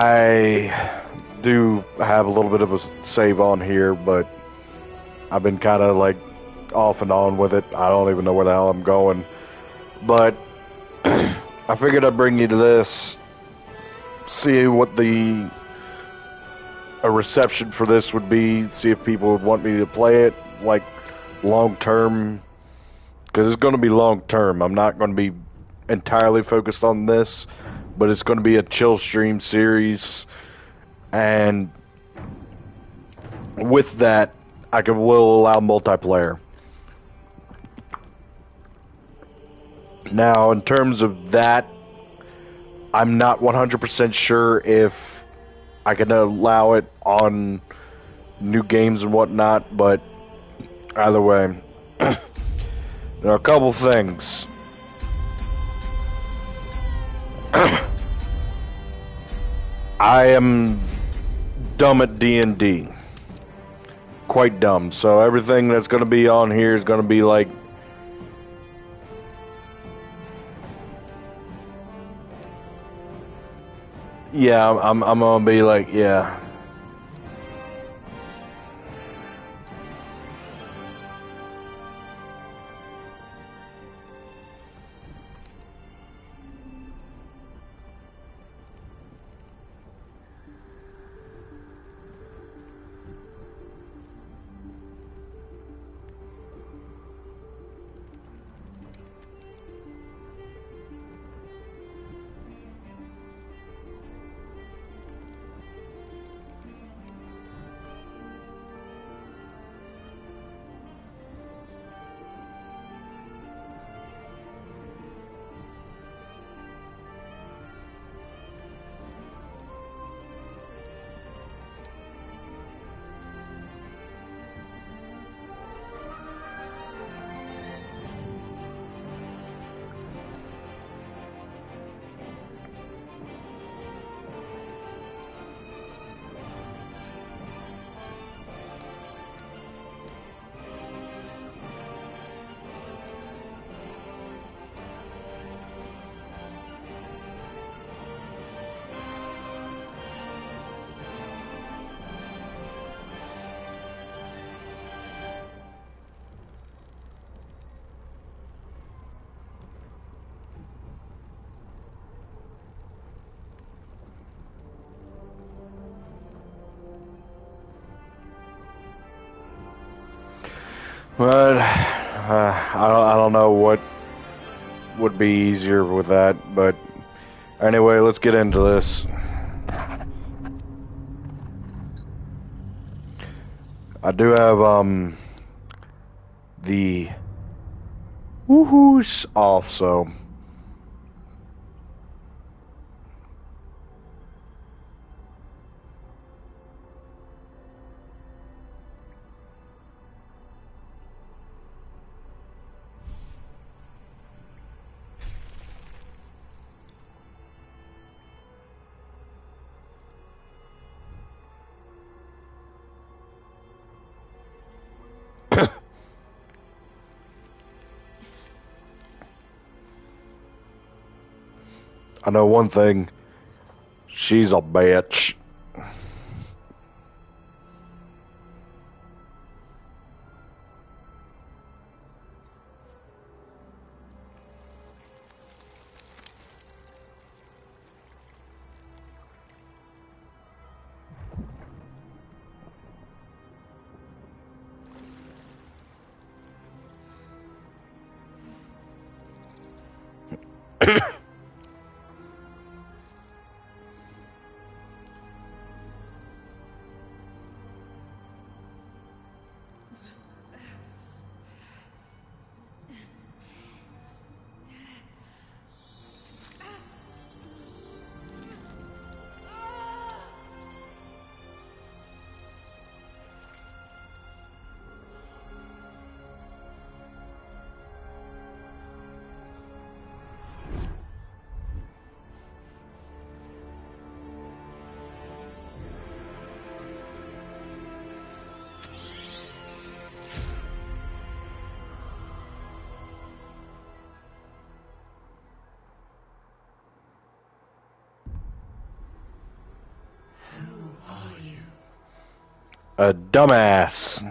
I do have a little bit of a save on here, but I've been kind of like off and on with it. I don't even know where the hell I'm going. But I figured I'd bring you to this, see what the a reception for this would be, see if people would want me to play it like long term, because it's going to be long term. I'm not going to be entirely focused on this, but it's going to be a chill stream series, and with that, will allow multiplayer. Now, in terms of that, I'm not 100% sure if I can allow it on new games and whatnot, but either way, there are a couple things. I am dumb at D&D. Quite dumb. So everything that's going to be on here is going to be like, yeah, I'm going to be like, yeah. But I don't know what would be easier with that. But anyway, let's get into this. I do have the woohoos off, so I know one thing. She's a bitch. A dumbass.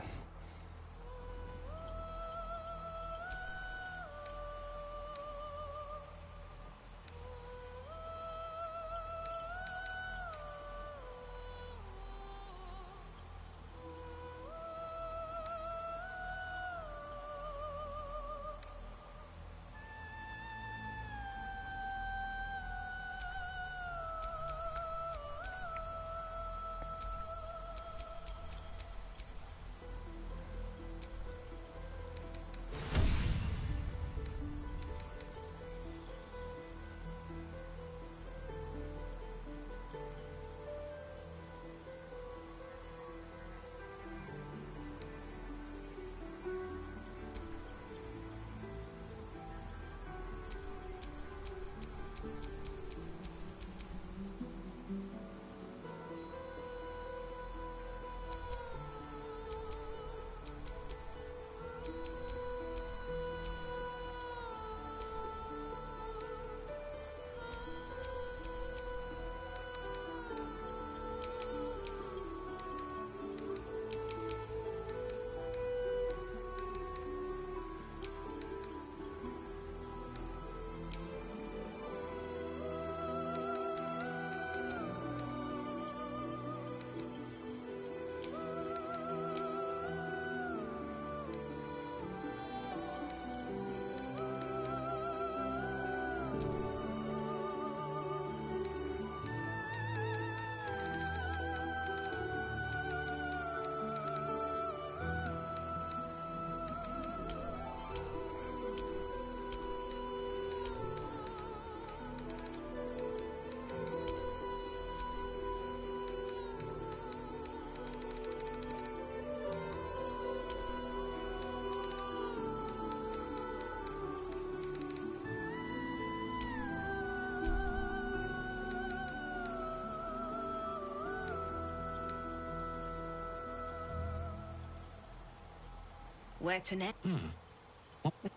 Where to next?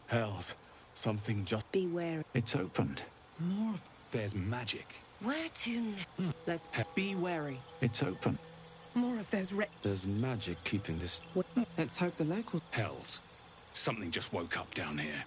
Hells, something just... Beware. It's opened. More of... There's magic. Where to next? Be wary. It's open. More of those There's magic keeping this... Let's hope the locals... Hells, something just woke up down here.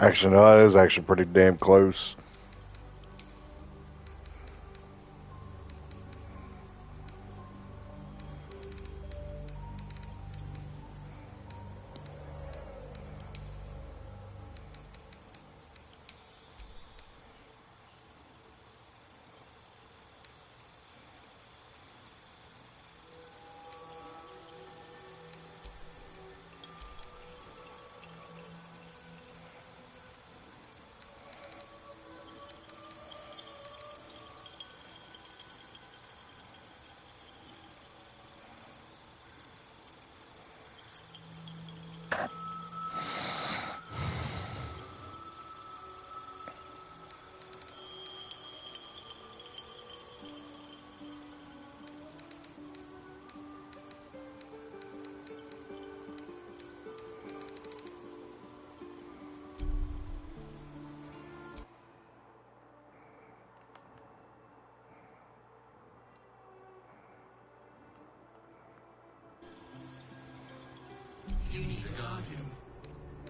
Actually, no, that is actually pretty damn close. You need a guardian.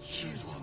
Choose one.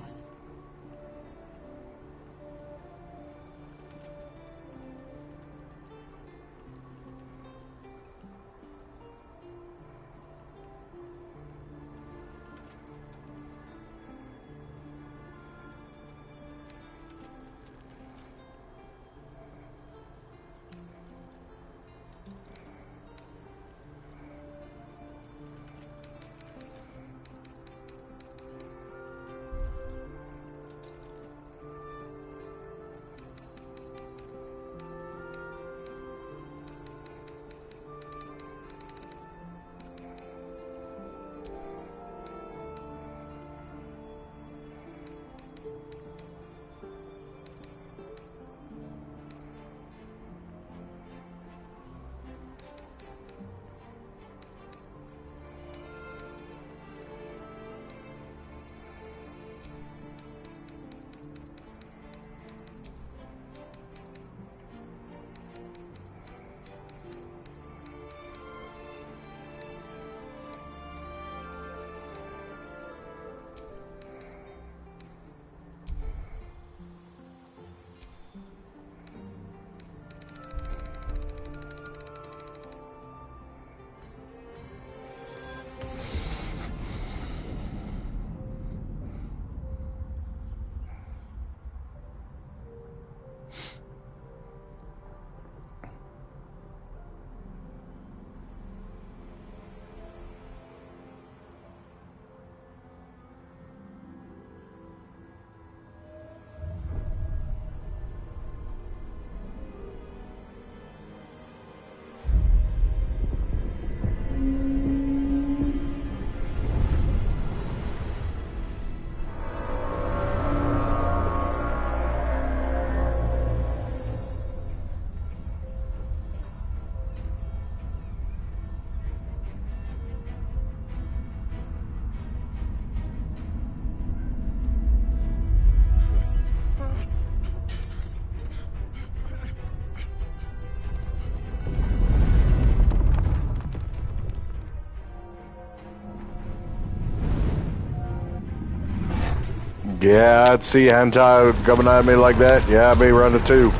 Yeah, I'd see hentai coming at me like that. Yeah, I'd be running too.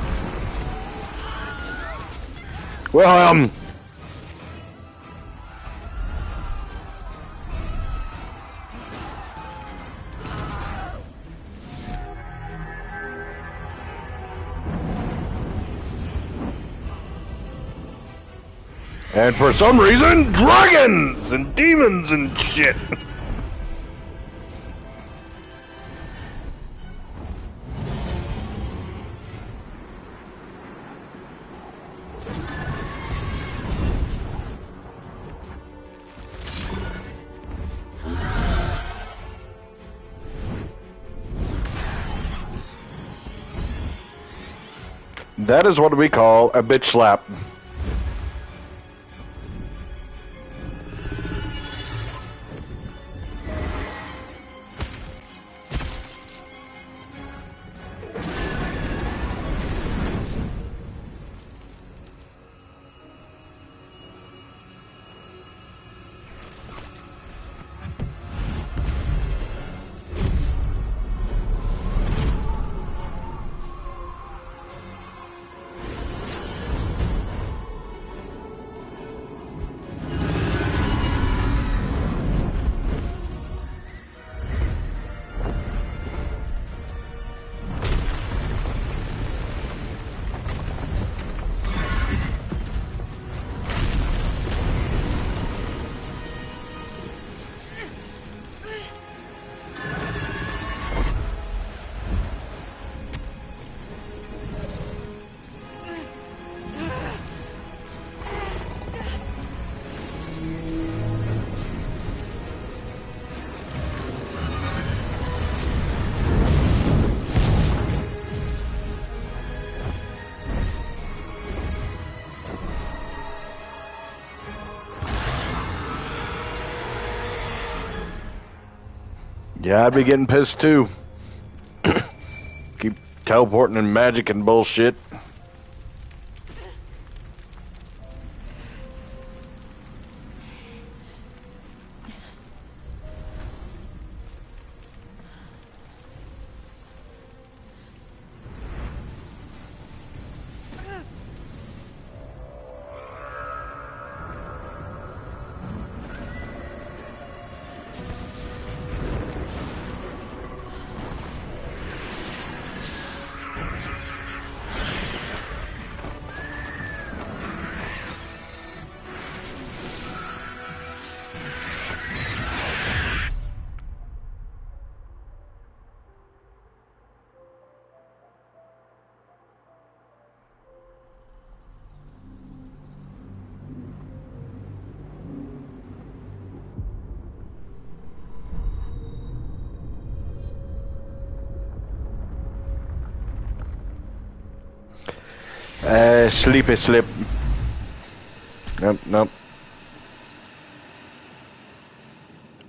Well, and for some reason, dragons and demons and shit. That is what we call a bitch slap. Yeah, I'd be getting pissed too. Keep teleporting and magic and bullshit. Sleepy slip. Nope, nope.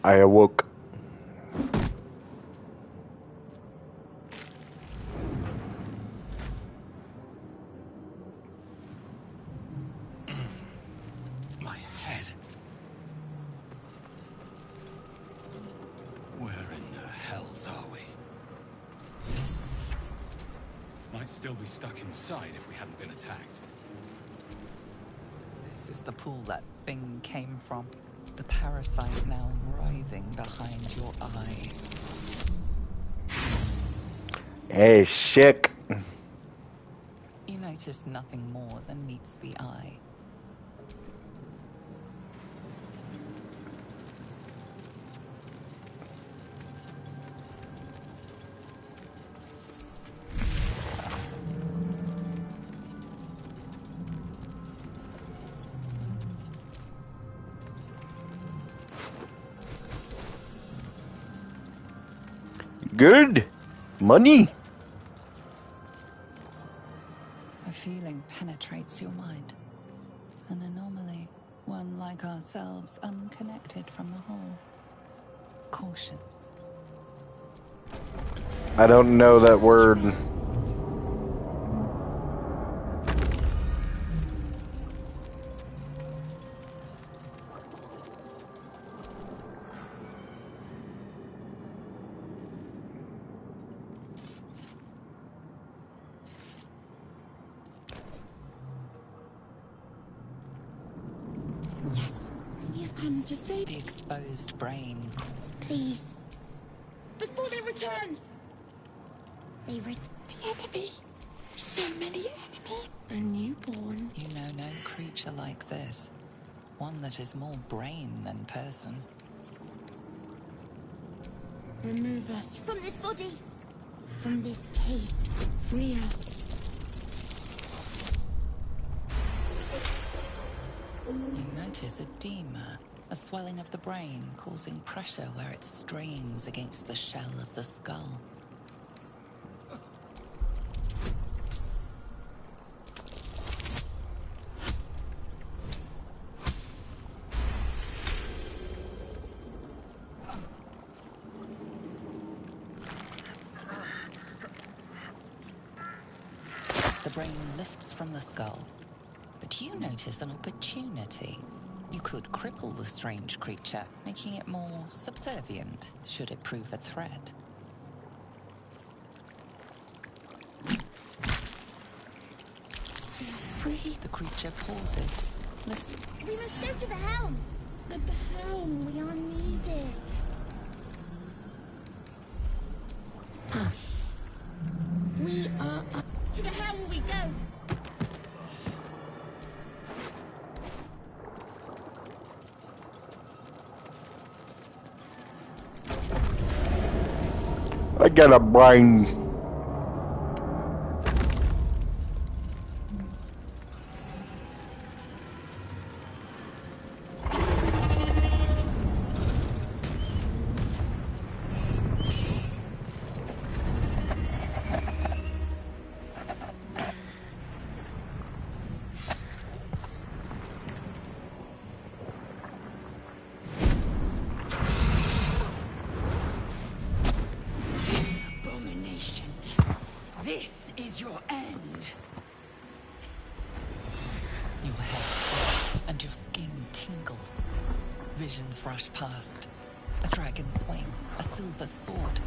I awoke. My head. Where in the hells are we? Might still be stuck inside if we hadn't been attacked. This is the pool that thing came from. The parasite now writhing behind your eye. Hey, sick. You notice nothing more than meets the eye. Good. Money. A feeling penetrates your mind. An anomaly, one like ourselves, unconnected from the whole. Caution. I don't know that word. Yes, you've come to save The exposed brain. Please. Before they return! The enemy. So many enemies. A newborn. You know no creature like this. One that is more brain than person. Remove us from this body. From this case. Free us. You notice edema, a swelling of the brain causing pressure where it strains against the shell of the skull. The brain lifts from the skull, but you notice an opportunity. You could cripple the strange creature, making it more subservient, should it prove a threat. Free. The creature pauses. Listen. We must go to the helm. At the helm, we are needed. Us. We are up. To the helm we go. I got a brain. Abomination. This is your end. Your head twists and your skin tingles. Visions rush past. A dragon's wing, a silver sword.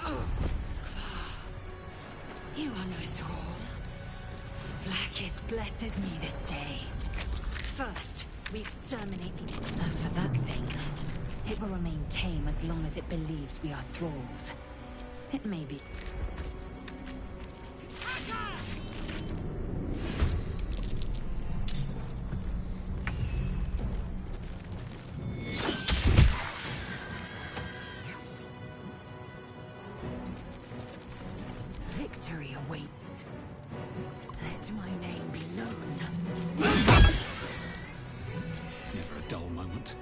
Oh, Skvar. You are no thrall. Vlaakith blesses me this day. First, we exterminate the... As for that thing, it will remain tame as long as it believes we are thralls. It may be... Victory awaits. Let my name be known. Never a dull moment.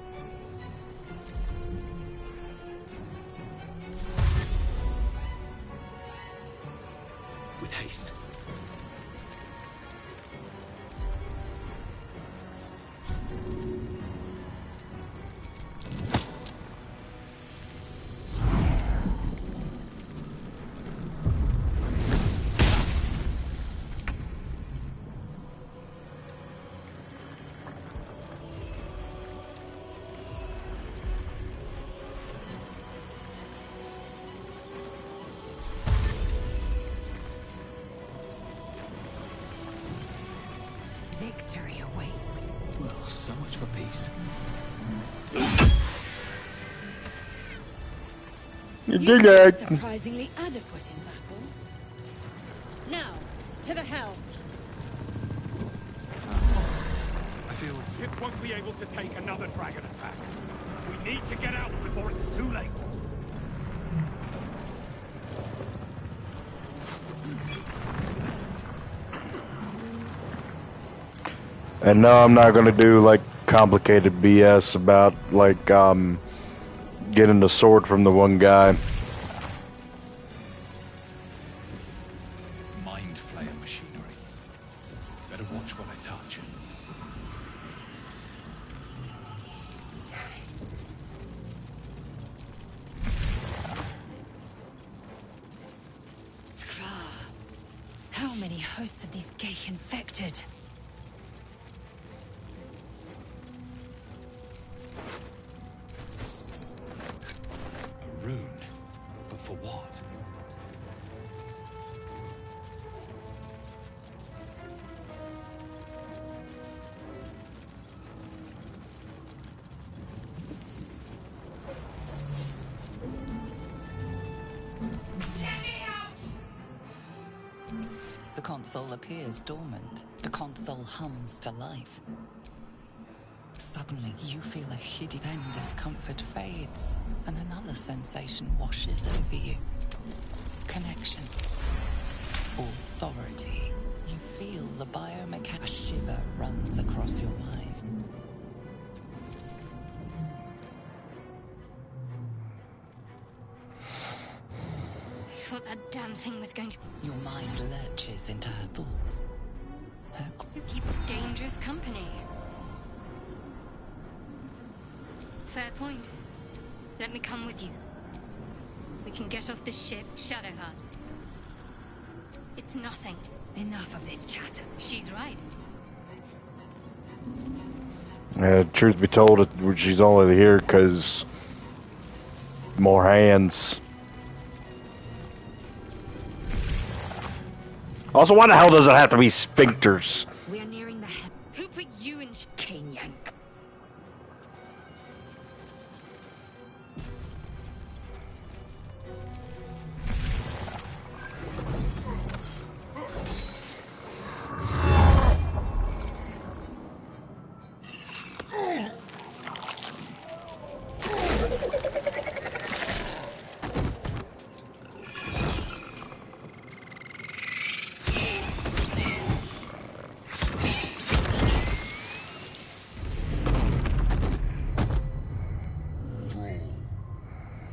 So much for peace. You You did were that. surprisingly adequate in battle. Now, to the helm. I feel Ship won't be able to take another dragon attack. We need to get out before it's too late. And no, I'm not gonna do like complicated BS about like getting the sword from the one guy. mind flayer machinery. Better watch what I touch. Skra. How many hosts of these gay infected? A rune. But for what? The console appears dormant. The console hums to life. Suddenly, you feel a hideous, then discomfort fades, and another sensation washes over you. Connection. Authority. You feel the biomechanics. A shiver runs across your mind. I thought that damn thing was going to... Your mind lurches into her thoughts. Her You keep dangerous company. Fair point. Let me come with you. We can get off this ship, Shadowheart. It's nothing. Enough of this chatter. She's right. Truth be told, she's only here because more hands. Also, why the hell does it have to be sphincters? We are nearing the head. Who put you in Cane Yank?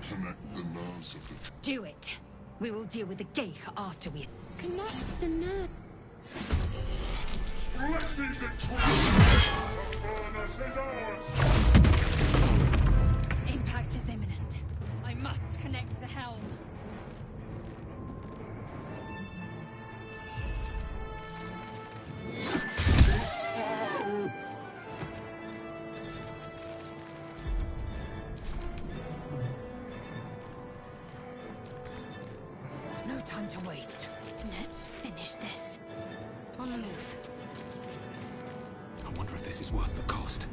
Connect the nerves of the... Do it. We will deal with the Geich after we... Connect the nerve. Let's see the The furnace is ours! Impact is imminent. I must connect the helm. No time to waste. Let's finish this. On the move. I wonder if this is worth the cost.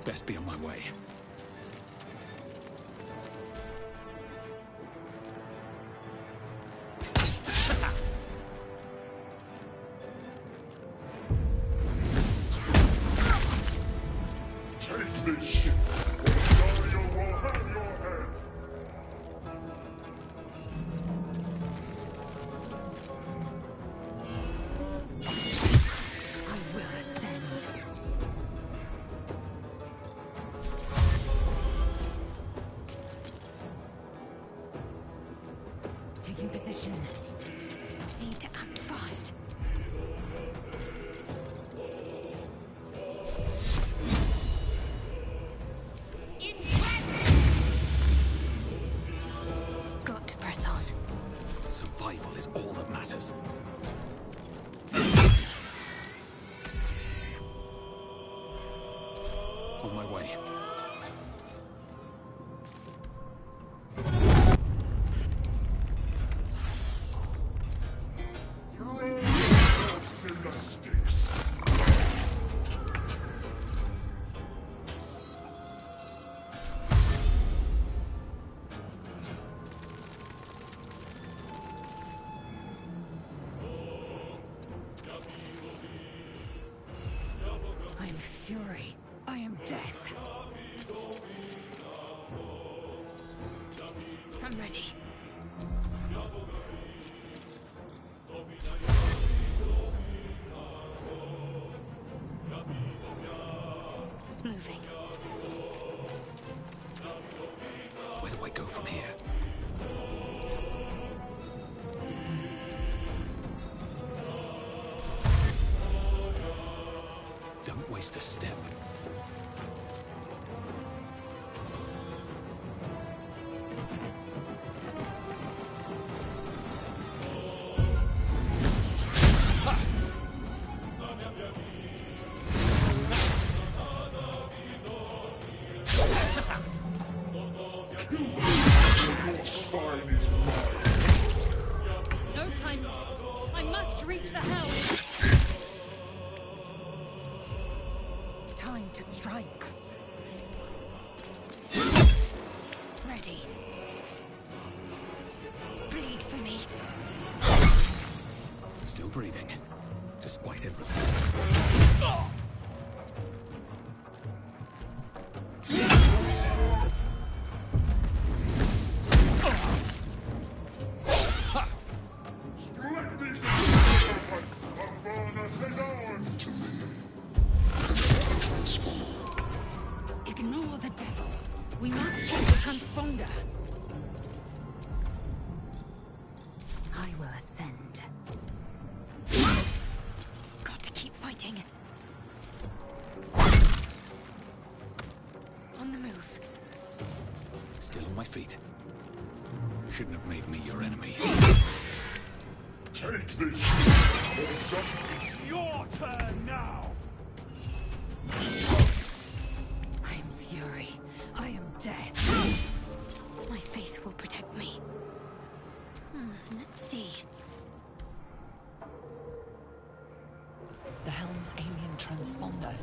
Best be on my way. Take this ship, or Dario will have your head! I will ascend. Taking position. Need to act fast. Got to press on. Survival is all that matters. On my way. fury. I am death. I'm ready. Moving. Where do I go from here? Don't waste a step. No time left. I must reach the house. Time to strike. Ready. Bleed for me. Still breathing, despite everything. Let these open! Avernus is ours! Ignore the devil. We must take the transponder. I will ascend. Got to keep fighting. On the move. Still on my feet. Shouldn't have made me your enemy. Take this! It's your turn now! I am fury. I am death. My faith will protect me. Let's see. The helm's alien transponder.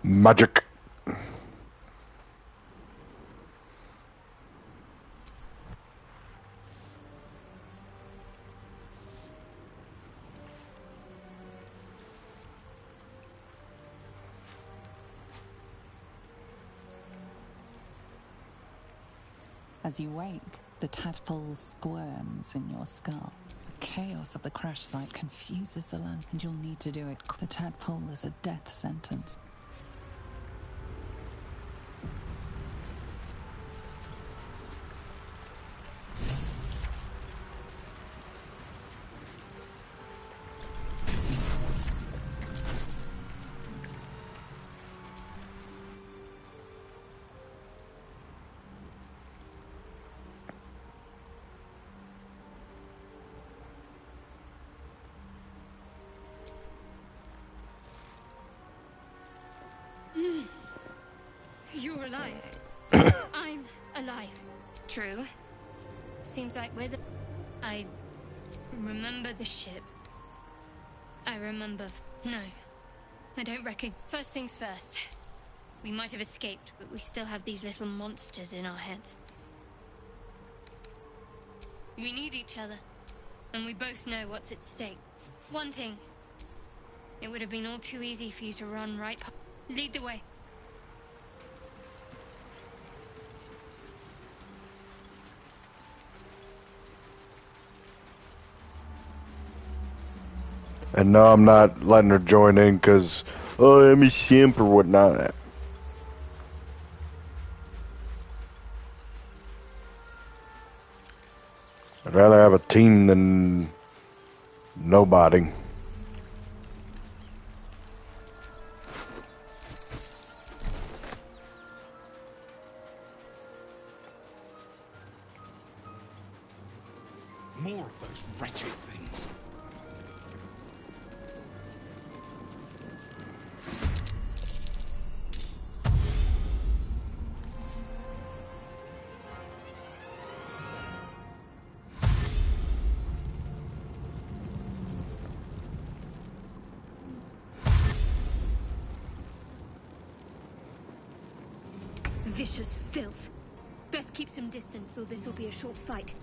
Magic. As you wake, the tadpole squirms in your skull. The chaos of the crash site confuses the land, and you'll need to do it. The tadpole is a death sentence. You're alive. I'm alive. True. Seems like we're the... I remember the ship. I remember... No. I don't reckon... First things first. We might have escaped, but we still have these little monsters in our heads. We need each other. And we both know what's at stake. One thing. It would have been all too easy for you to run right past... Lead the way. And no, I'm not letting her join in because, oh, I'm a simp or whatnot. I'd rather have a team than nobody. More of those wretched things. Vicious filth. Best keep some distance, or this'll be a short fight.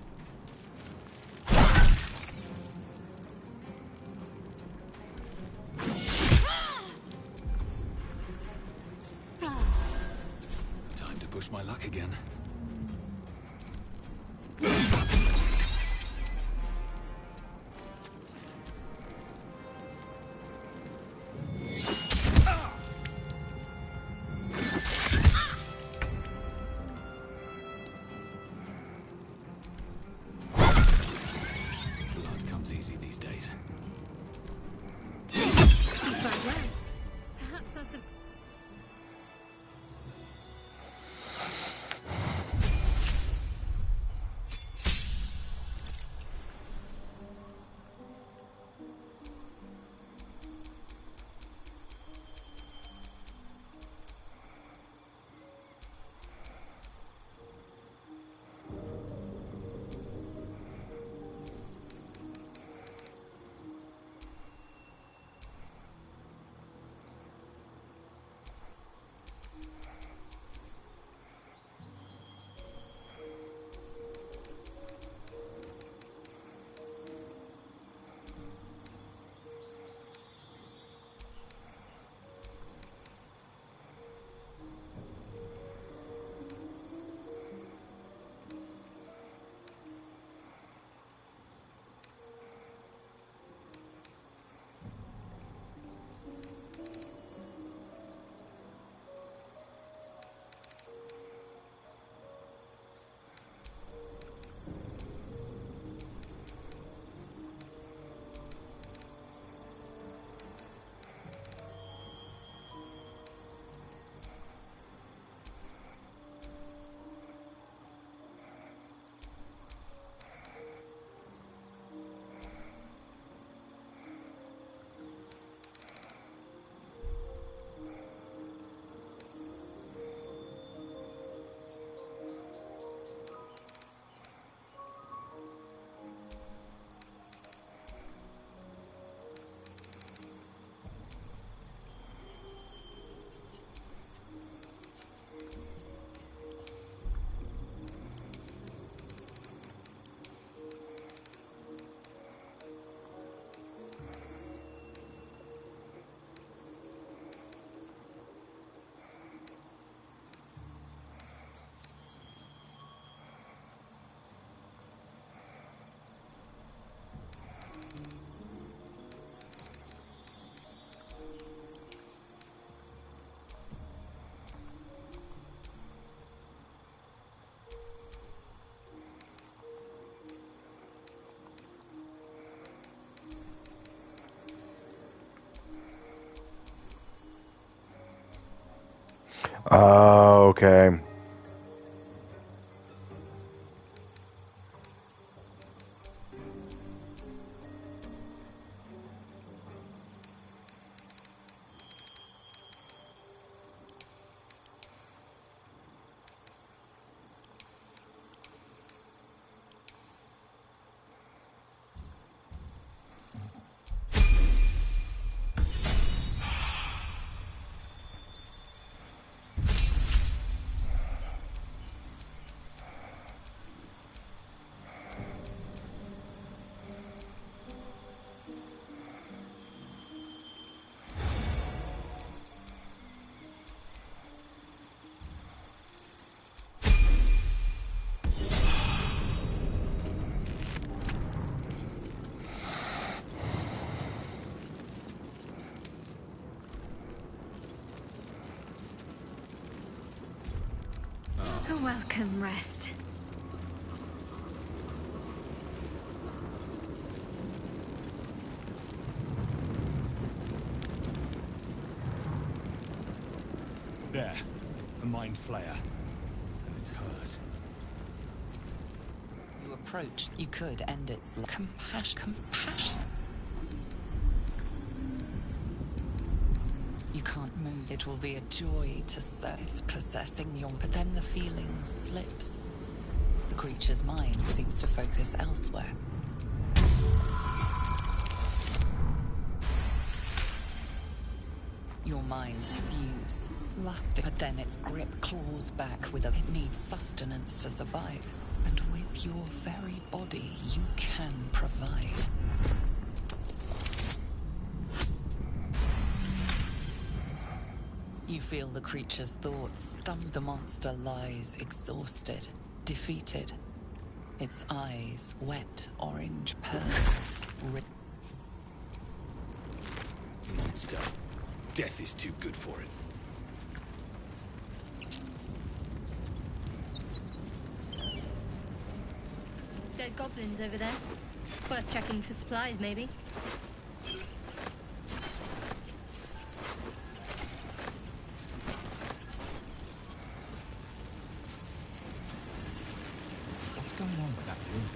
Time to push my luck again. Blood comes easy these days. If I were, perhaps I'll some... Oh, okay. A welcome rest. There. A mind flayer. And it's hurt. You approach, you could end its compassion. You can't move. It will be a joy to say it's possessing you, but then the feeling slips. The creature's mind seems to focus elsewhere. Your minds fuse, lusting, but then its grip claws back with a... It needs sustenance to survive, and with your very body, you can provide. You feel the creature's thoughts stump. The monster lies exhausted, defeated. Its eyes wet orange pearls. Monster. Death is too good for it. Dead goblins over there. Worth checking for supplies, maybe. What's going on with that room?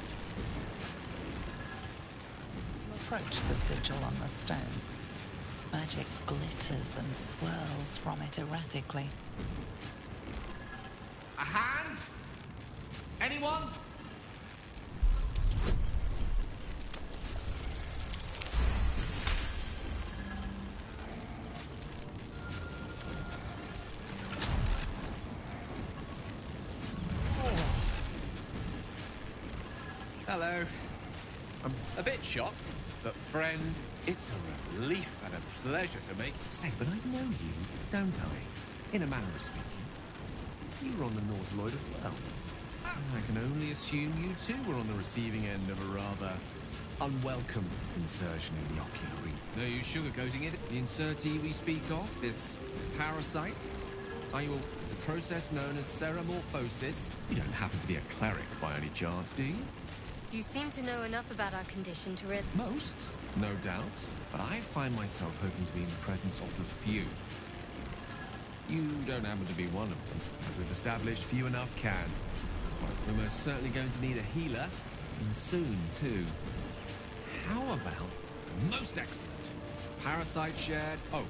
You approach the sigil on the stone. Magic glitters and swirls from it erratically. A hand? Anyone? Hello. I'm a bit shocked, but friend, it's a relief and a pleasure to make. Say, but I know you, don't I? In a manner of speaking. You were on the Nautiloid as well. And I can only assume you too were on the receiving end of a rather unwelcome insertion in the ocular. Are you sugarcoating it? The insertee we speak of, this parasite, are you a process known as ceramorphosis? You don't happen to be a cleric by any chance, do you? You seem to know enough about our condition to really... Most, no doubt. But I find myself hoping to be in the presence of the few. You don't happen to be one of them. As we've established, few enough can. We're most certainly going to need a healer, and soon, too. How about... Most excellent. Parasite shared... Oh,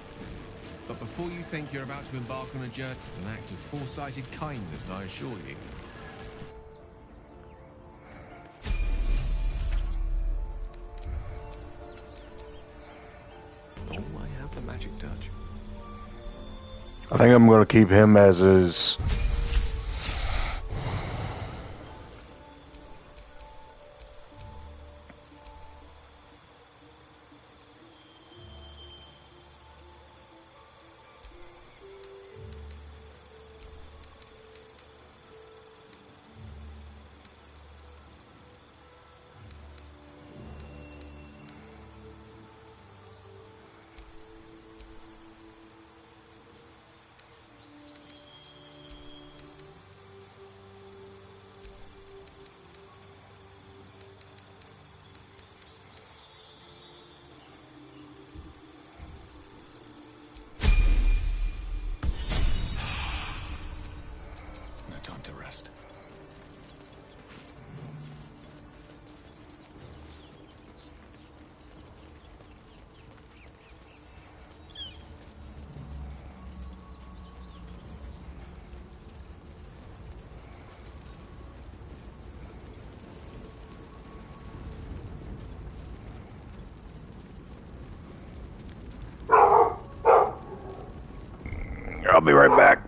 but before you think you're about to embark on a journey, it's an act of foresighted kindness, I assure you. Oh, I have the magic touch. I think I'm going to keep him as is. No time to rest. I'll be right back.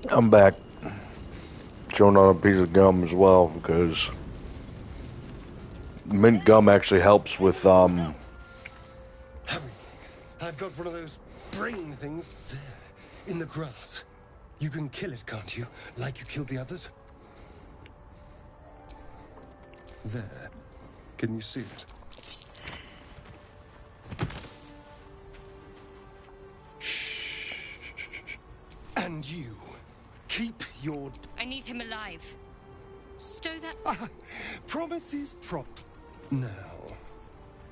I'm back. Chewing on a piece of gum as well because mint gum actually helps with Harry, I've got one of those brain things there, in the grass. You can kill it, can't you? Like you killed the others? There. Can you see it? Shh. And you, keep your... I need him alive. Stow that... Promise is Now,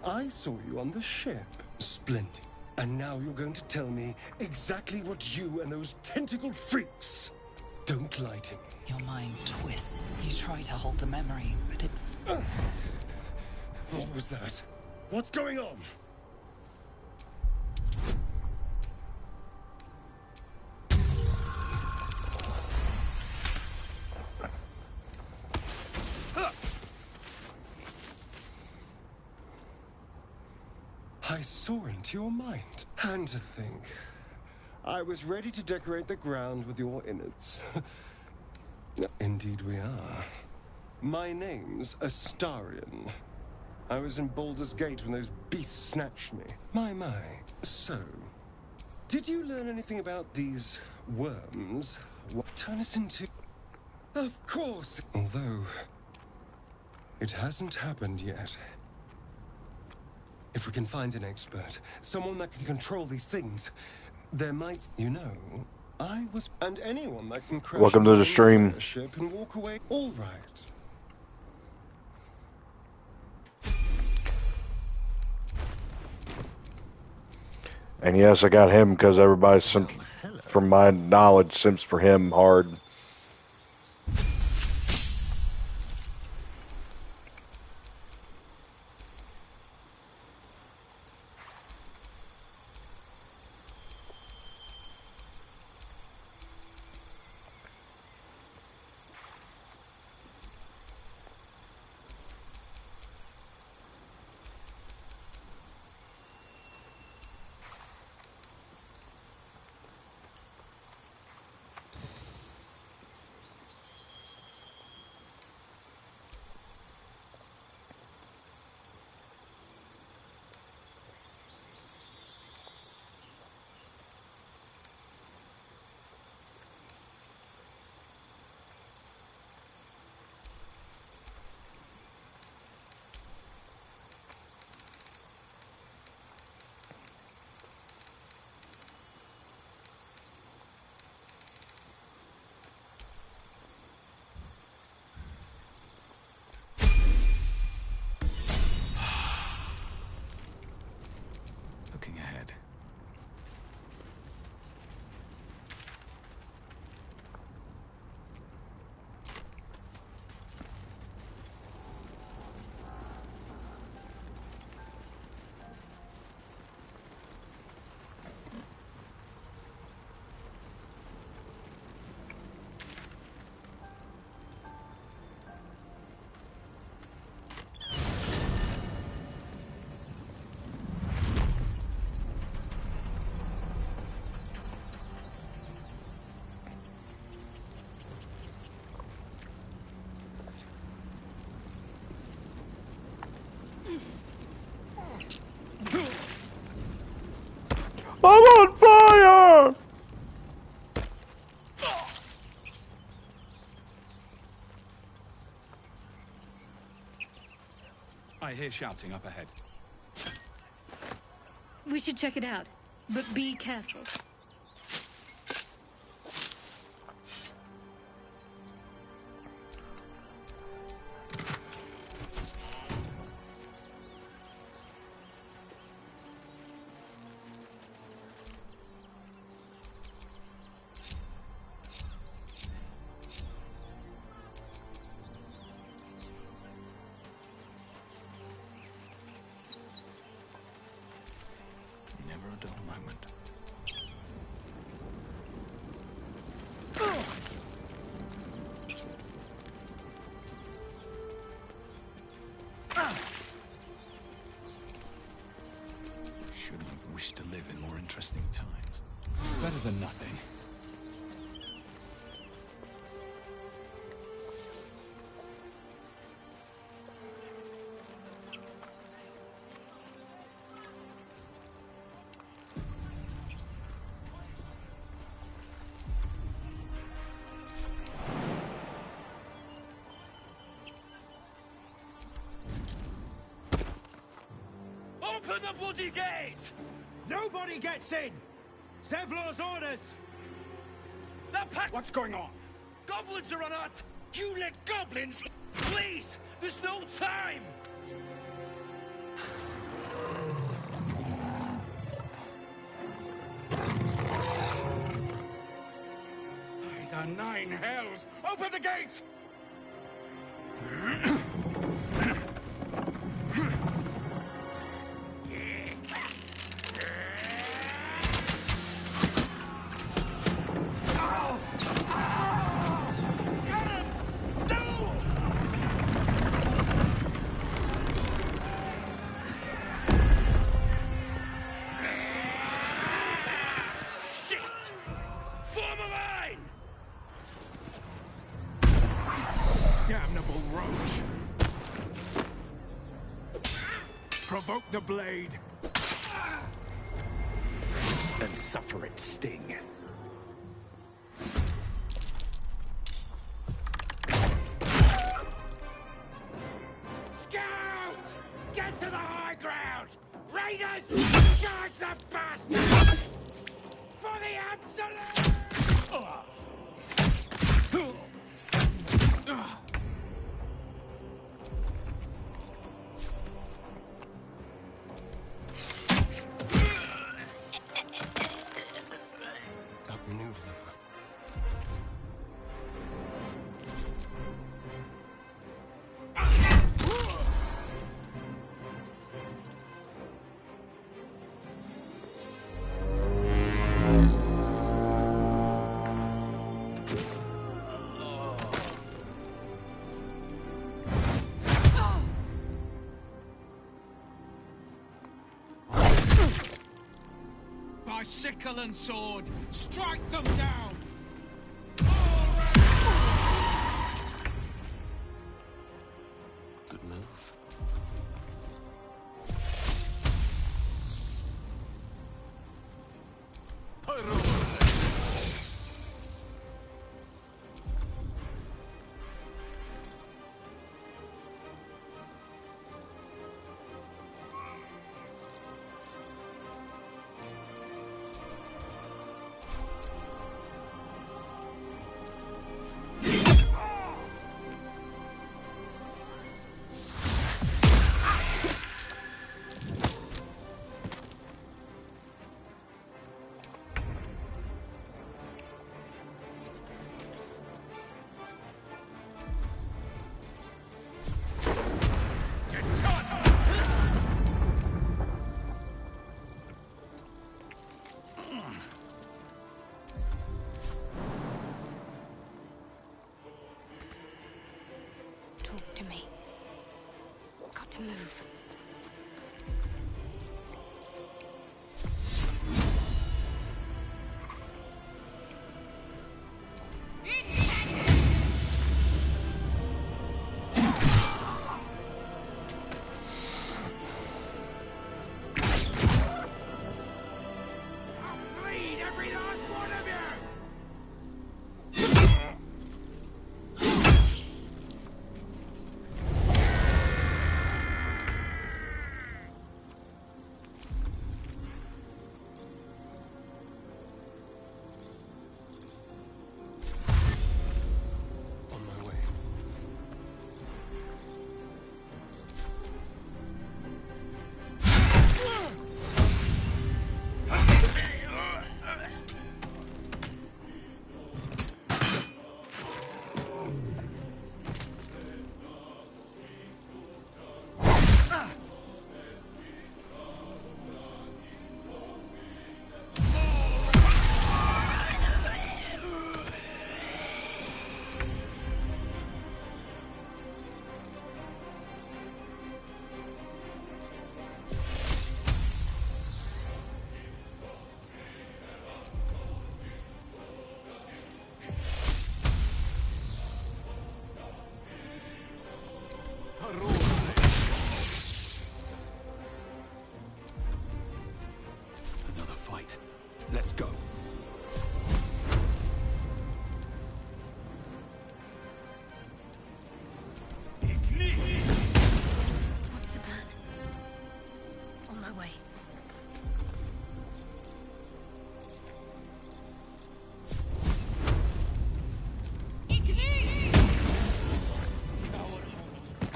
I saw you on the ship. Splendid. And now you're going to tell me exactly what you and those tentacled freaks don't lie to me. Your mind twists. You try to hold the memory, but it... What was that? What's going on? I saw into your mind. And to think, I was ready to decorate the ground with your innards. Indeed we are. My name's Astarion. I was in Baldur's Gate when those beasts snatched me. My. So, did you learn anything about these worms? What turn us into... Of course! Although, it hasn't happened yet. If we can find an expert, someone that can control these things, there might, you know, I was, and anyone that can crash Welcome to the stream. ship and walk away. All right. And yes, I got him because everybody, from my knowledge, simps for him hard. Looking ahead. I'm on fire! I hear shouting up ahead. We should check it out, but be careful. Never a dull moment. Shouldn't have wished to live in more interesting times. Better than nothing. Open the bloody gate! Nobody gets in! Zevlor's orders! That pack... What's going on? Goblins are on our... You let goblins... Please! There's no time! By the nine hells! Open the gates! Damnable roach! Provoke the blade! And suffer its sting. Scout! Get to the high ground! Raiders! Charge the bastards! For the absolute! Outmaneuver them. By sickle and sword, strike them down! Good move. Talk to me. Got to move. Bleed every last one of you! On my way.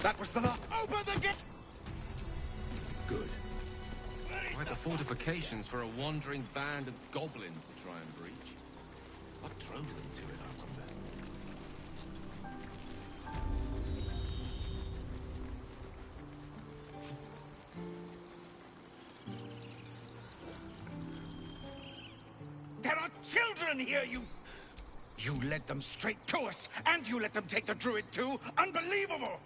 That was the last. Open the gate! Good. Quite the fortifications for a wandering band of goblins to try and breach. What drove them to it, I wonder? There are children here, you... You led them straight to us, and you let them take the druid too? Unbelievable!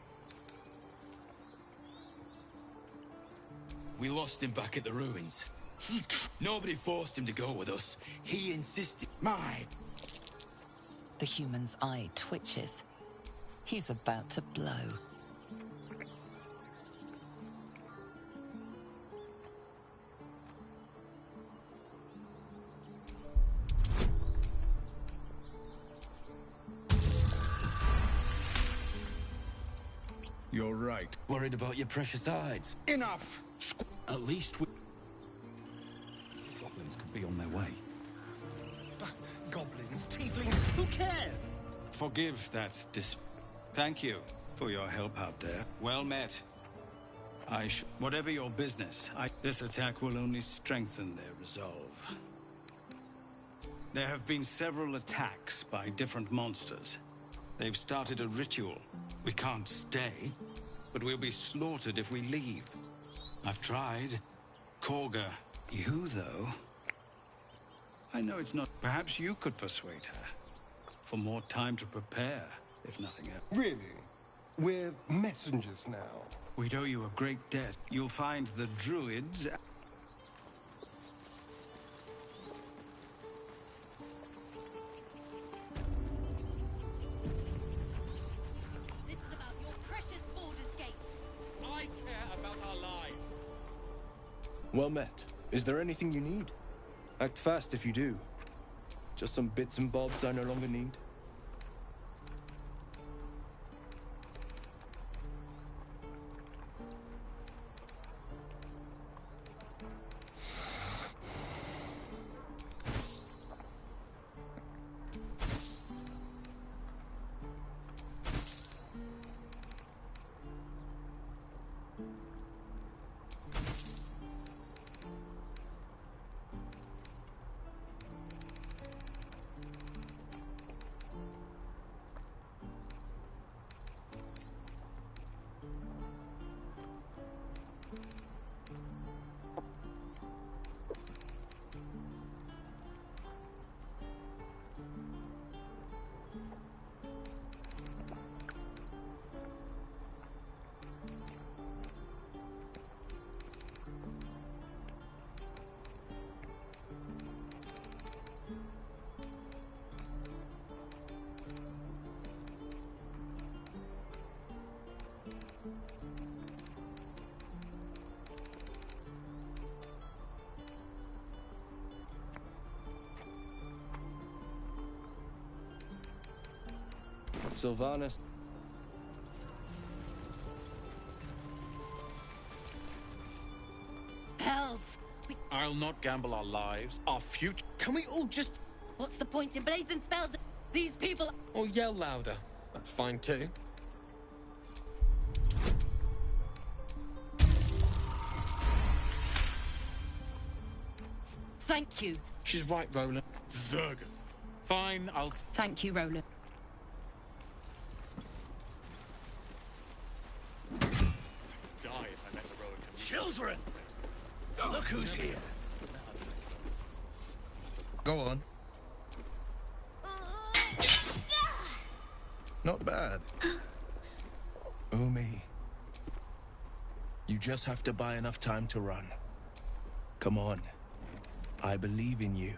We lost him back at the ruins. Nobody forced him to go with us. He insisted. My... The human's eye twitches. He's about to blow. You're right. Worried about your precious hides. Enough! At least we... Goblins could be on their way. Goblins, tieflings, who cares? Forgive that Thank you for your help out there. Well met. Whatever your business, this attack will only strengthen their resolve. There have been several attacks by different monsters. They've started a ritual. We can't stay, but we'll be slaughtered if we leave. I've tried. Korga. You, though? I know it's not... Perhaps you could persuade her. For more time to prepare, if nothing else. Really? We're messengers now. We'd owe you a great debt. You'll find the druids... This is about your precious Baldur's Gate. I care about our lives. Well met. Is there anything you need? Act fast if you do. Just some bits and bobs I no longer need. Sylvanas. Hells! I'll not gamble our lives, our future. Can we all just... What's the point in blazing spells? These people... Or yell louder. That's fine too. Thank you. She's right, Roland. Zerg. Fine, I'll... Thank you, Roland. die if I let the road to me. Children! Look who's here. Go on. Not bad. Umi. You just have to buy enough time to run. Come on. I believe in you.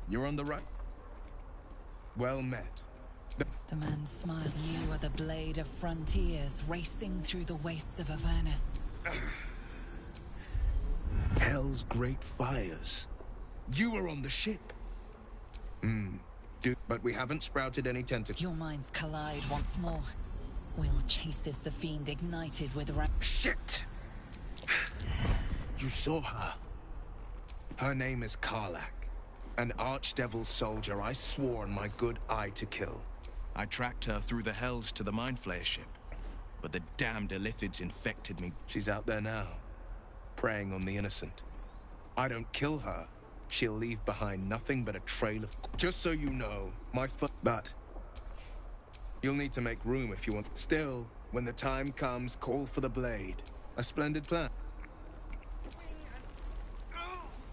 You're on the right. Well met. The man smiled. You are the blade of frontiers, racing through the wastes of Avernus. Hell's great fires. You were on the ship. But we haven't sprouted any tentacles. Your minds collide once more. Will chases the fiend ignited with Shit! You saw her. Her name is Karlach, an archdevil soldier I swore on my good eye to kill. I tracked her through the hells to the Mindflayer ship. but the damned Illithids infected me. She's out there now, preying on the innocent. I don't kill her, she'll leave behind nothing but a trail of... Just so you know, but you'll need to make room if you want. Still, when the time comes, call for the blade. A splendid plan.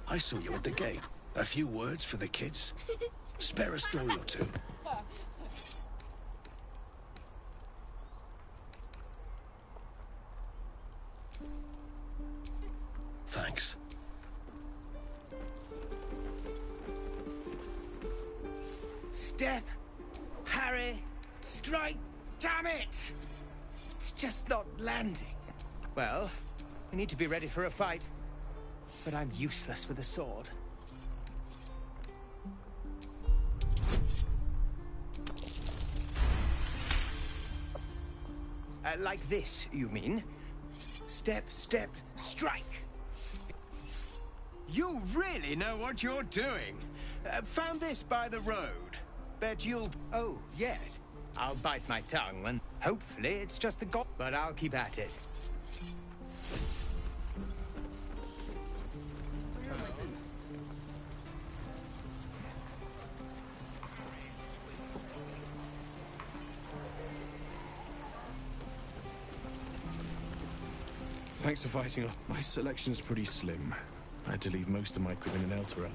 I saw you at the gate. A few words for the kids? Spare a story or two. Thanks. Step! Harry! Strike! Damn it! It's just not landing. Well, we need to be ready for a fight. But I'm useless with a sword. Like this, you mean? Step, step, strike! You really know what you're doing. Found this by the road. Bet you'll... Oh, yes. I'll bite my tongue, and hopefully it's just the god... But I'll keep at it. Thanks for fighting off. My selection's pretty slim. I had to leave most of my equipment in Elturel.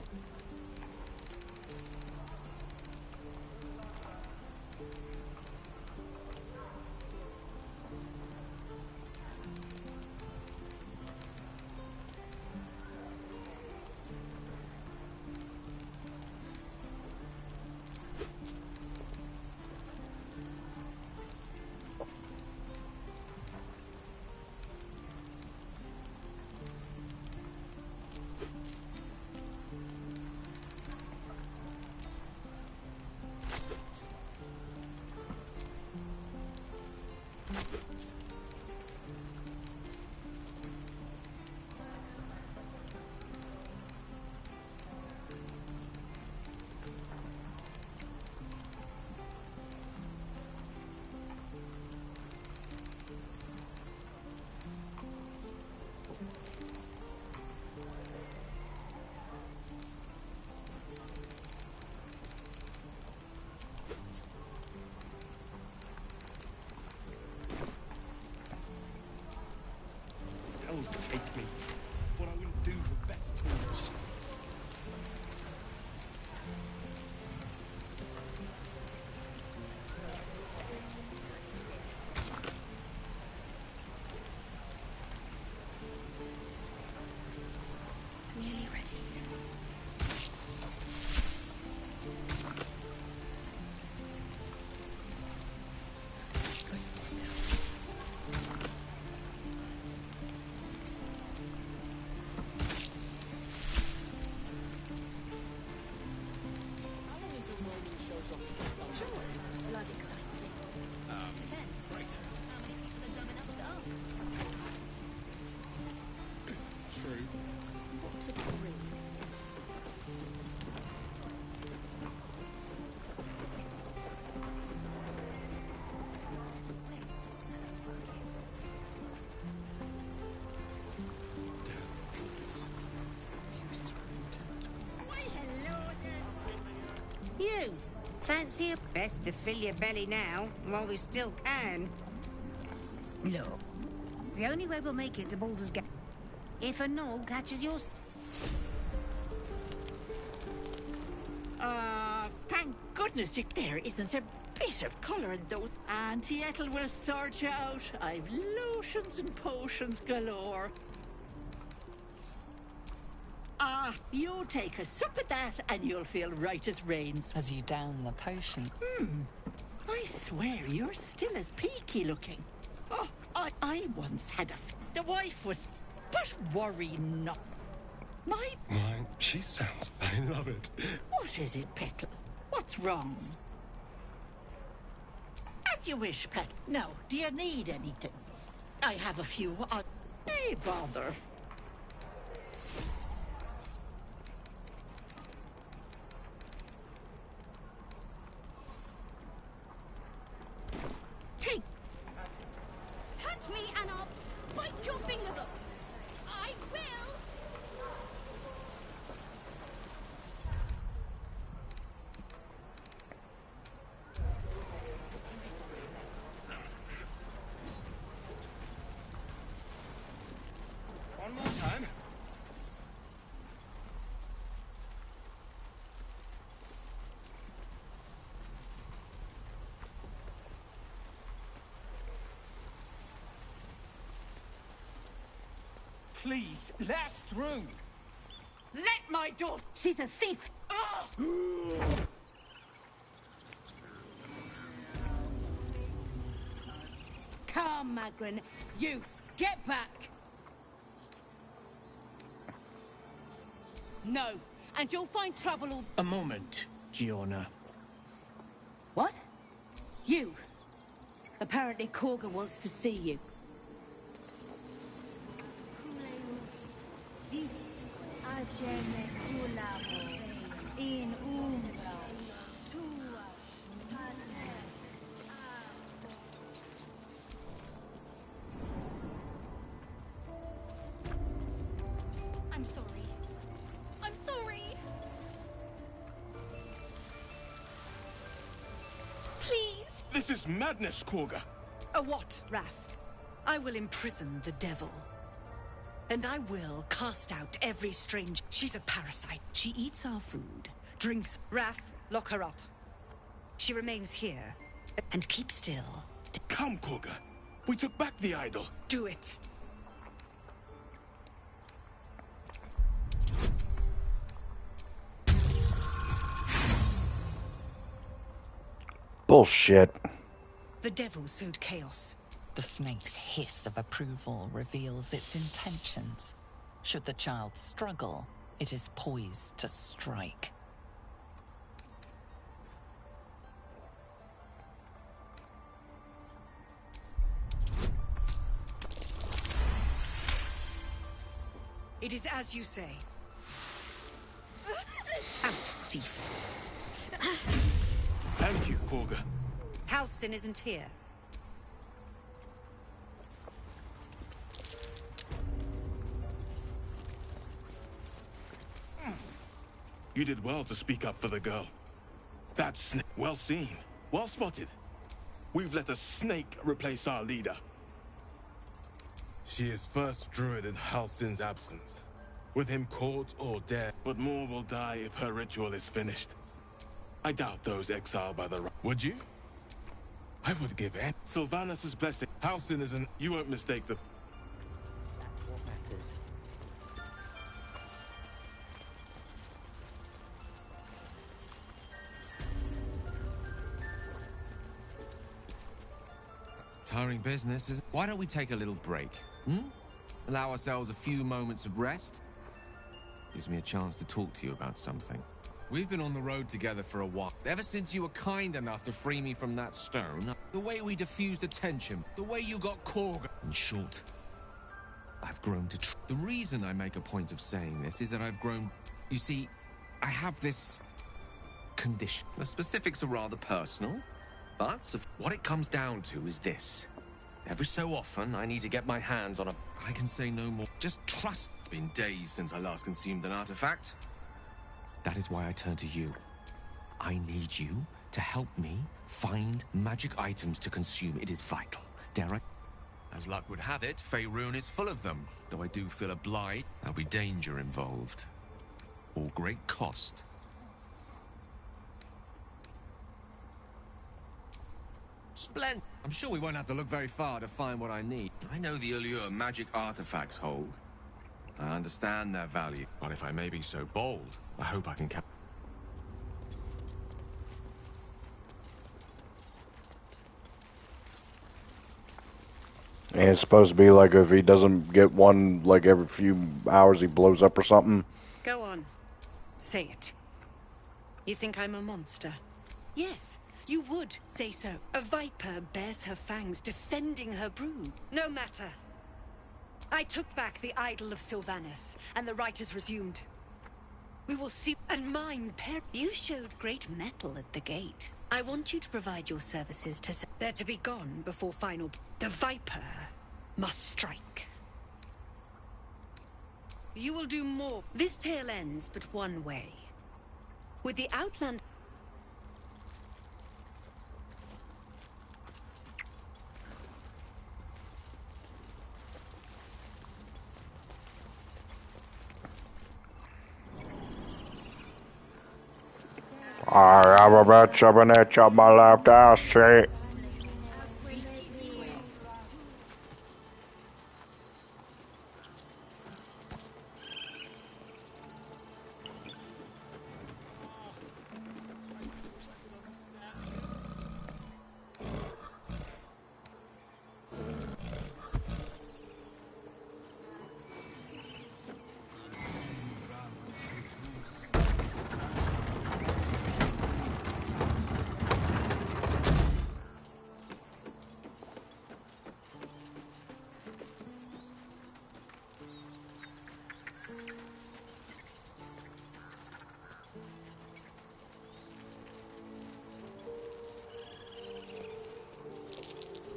Take me. What I wouldn't do for better tools. Nearly ready. You! Fancy a best to fill your belly now, while we still can. Look, the only way we'll make it to Baldur's Gate, if a gnoll catches your... Thank goodness there isn't a bit of colour in those. Auntie Ethel will sort you out. I've lotions and potions galore. You take a sup of that and you'll feel right as rains. As you down the potion. I swear you're still as peaky looking. Oh, I once had the wife was... But worry not. My... She sounds... I love it. What is it, Petal? What's wrong? As you wish, Pet. Now, do you need anything? I have a few on... Hey, bother. Take... touch me and I'll bite your fingers off. I will. One more time. Please, let us through. Let my daughter. She's a thief. Come, Magrin. You, get back. No, and you'll find trouble all... A moment, Giorna. What? You. Apparently Korga wants to see you. I'm sorry. I'm sorry. Please. This is madness, Korga. A what, Wrath? I will imprison the devil. And I will cast out every strange... She's a parasite. She eats our food, drinks... Wrath, lock her up. She remains here. And keep still. Come, Korga. We took back the idol. Do it. Bullshit. The devil sowed chaos. The snake's hiss of approval reveals its intentions. Should the child struggle, it is poised to strike. It is as you say. Out, thief. Thank you, Korga. Halcyon isn't here. You did well to speak up for the girl. That's well seen. Well spotted. We've let a snake replace our leader. She is first druid in Halcyon's absence. With him caught or dead. But more will die if her ritual is finished. I doubt those exiled by the... Would you? I would give in. Sylvanus' blessing. Halcyon isn't... You won't mistake the... That's what matters. Tiring business, is... Why don't we take a little break? Allow ourselves a few moments of rest? Gives me a chance to talk to you about something. We've been on the road together for a while. Ever since you were kind enough to free me from that stone, the way we diffused the tension, the way you got Korg... In short, I've grown to... The reason I make a point of saying this is that I've grown... You see, I have this... condition. The specifics are rather personal, but what it comes down to is this. Every so often, I need to get my hands on a... I can say no more. Just trust. It's been days since I last consumed an artifact. That is why I turn to you. I need you to help me find magic items to consume. It is vital. Dare I? As luck would have it, Faerun is full of them. Though I do feel a blight, there'll be danger involved. Or great cost. Splendid. I'm sure we won't have to look very far to find what I need. I know the allure magic artifacts hold. I understand their value. But if I may be so bold, I hope I can cap... And it's supposed to be like if he doesn't get one, like every few hours he blows up or something. Go on. Say it. You think I'm a monster? Yes, you would say so. A viper bears her fangs, defending her brood. No matter. I took back the idol of Sylvanus, and the rite is resumed. We will see. And mine, you showed great mettle at the gate. I want you to provide your services to... They're to be gone before final... The viper must strike. You will do more. This tale ends but one way. With the Outland... I have a bitch of an itch up my left ass cheek.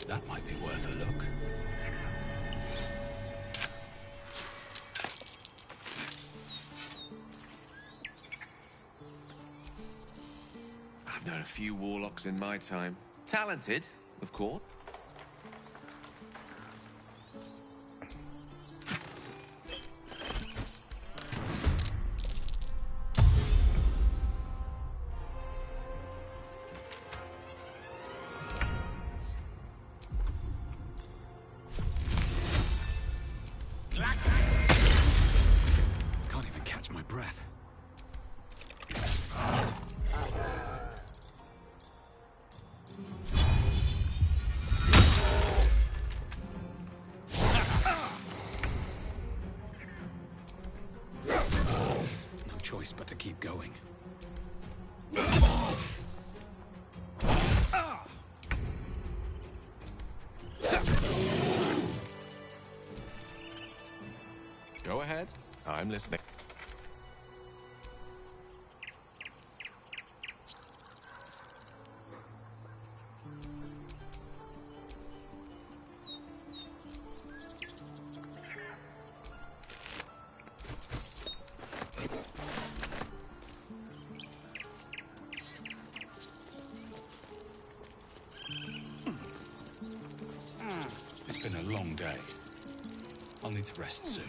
That might be worth a look. I've known a few warlocks in my time. Talented, of course. Can't even catch my breath. No choice but to keep going. Go ahead. I'm listening. It's been a long day. I'll need to rest soon.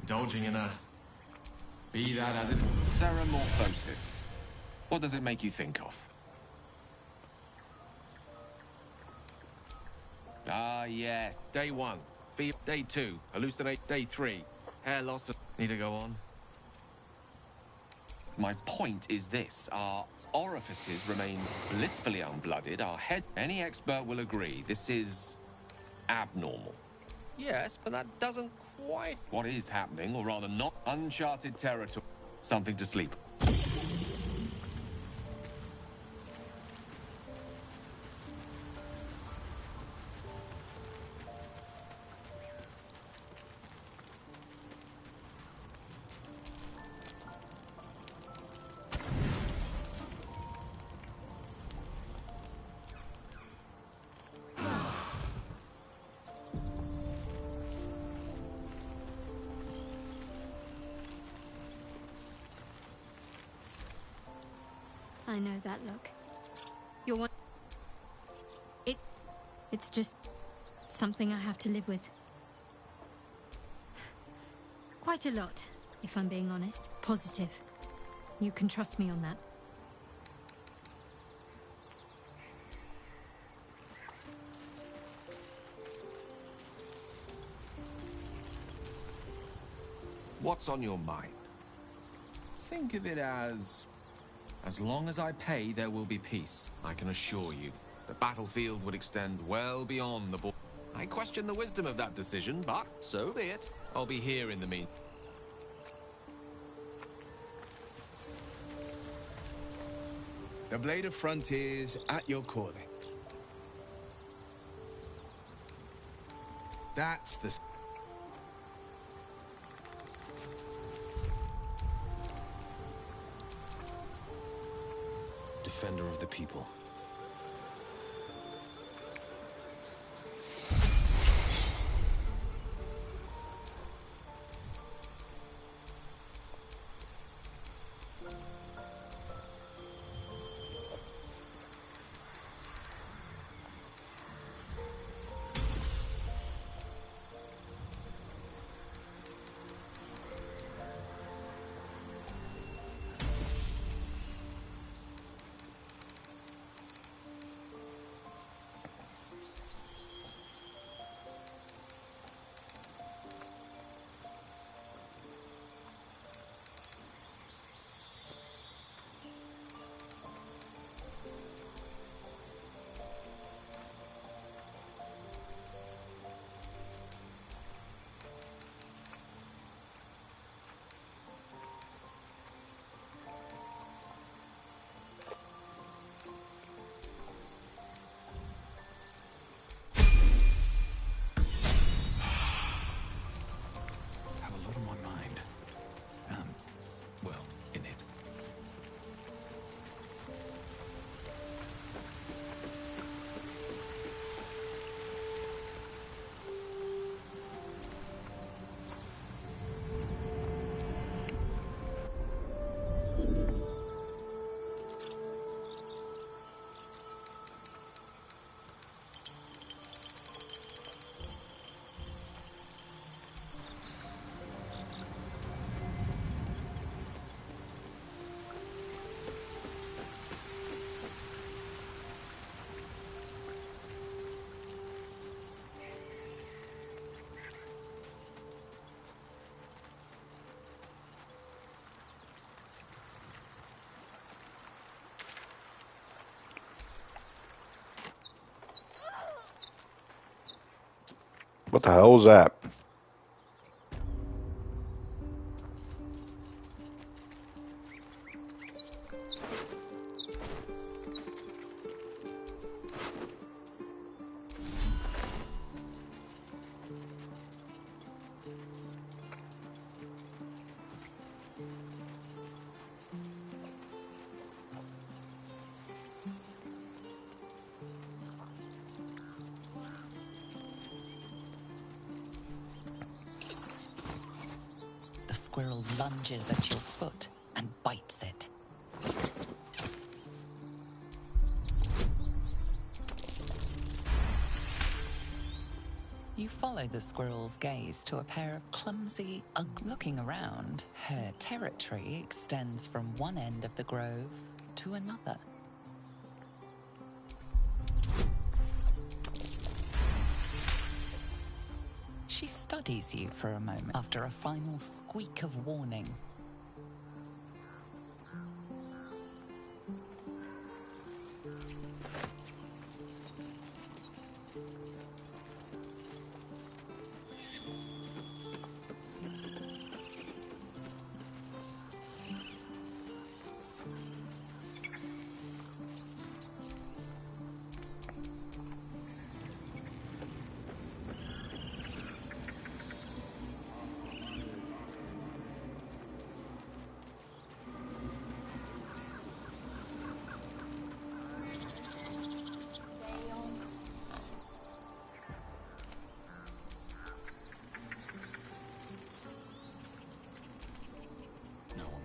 Indulging in a... Be that as it... Ceramorphosis. What does it make you think of? Ah, yeah. Day 1. Feel. Day 2. Hallucinate. Day 3. Hair loss. Need to go on? My point is this. Our orifices remain blissfully unblooded. Our head... Any expert will agree this is... abnormal. Yes, but that doesn't quite... What is happening, or rather not, uncharted territory. Something to sleep. I know that look. You're one... It's just something I have to live with. Quite a lot, if I'm being honest. Positive. You can trust me on that. What's on your mind? Think of it as long as I pay, there will be peace. I can assure you, the battlefield would extend well beyond the border. I question the wisdom of that decision, but so be it. I'll be here in the meantime. The Blade of Frontiers at your calling. That's the... Defender of the people. What the hell was that? The squirrel lunges at your foot and bites it. You follow the squirrel's gaze to a pair of clumsy, looking around. Her territory extends from one end of the grove to another. She studies you for a moment after a final squeak of warning.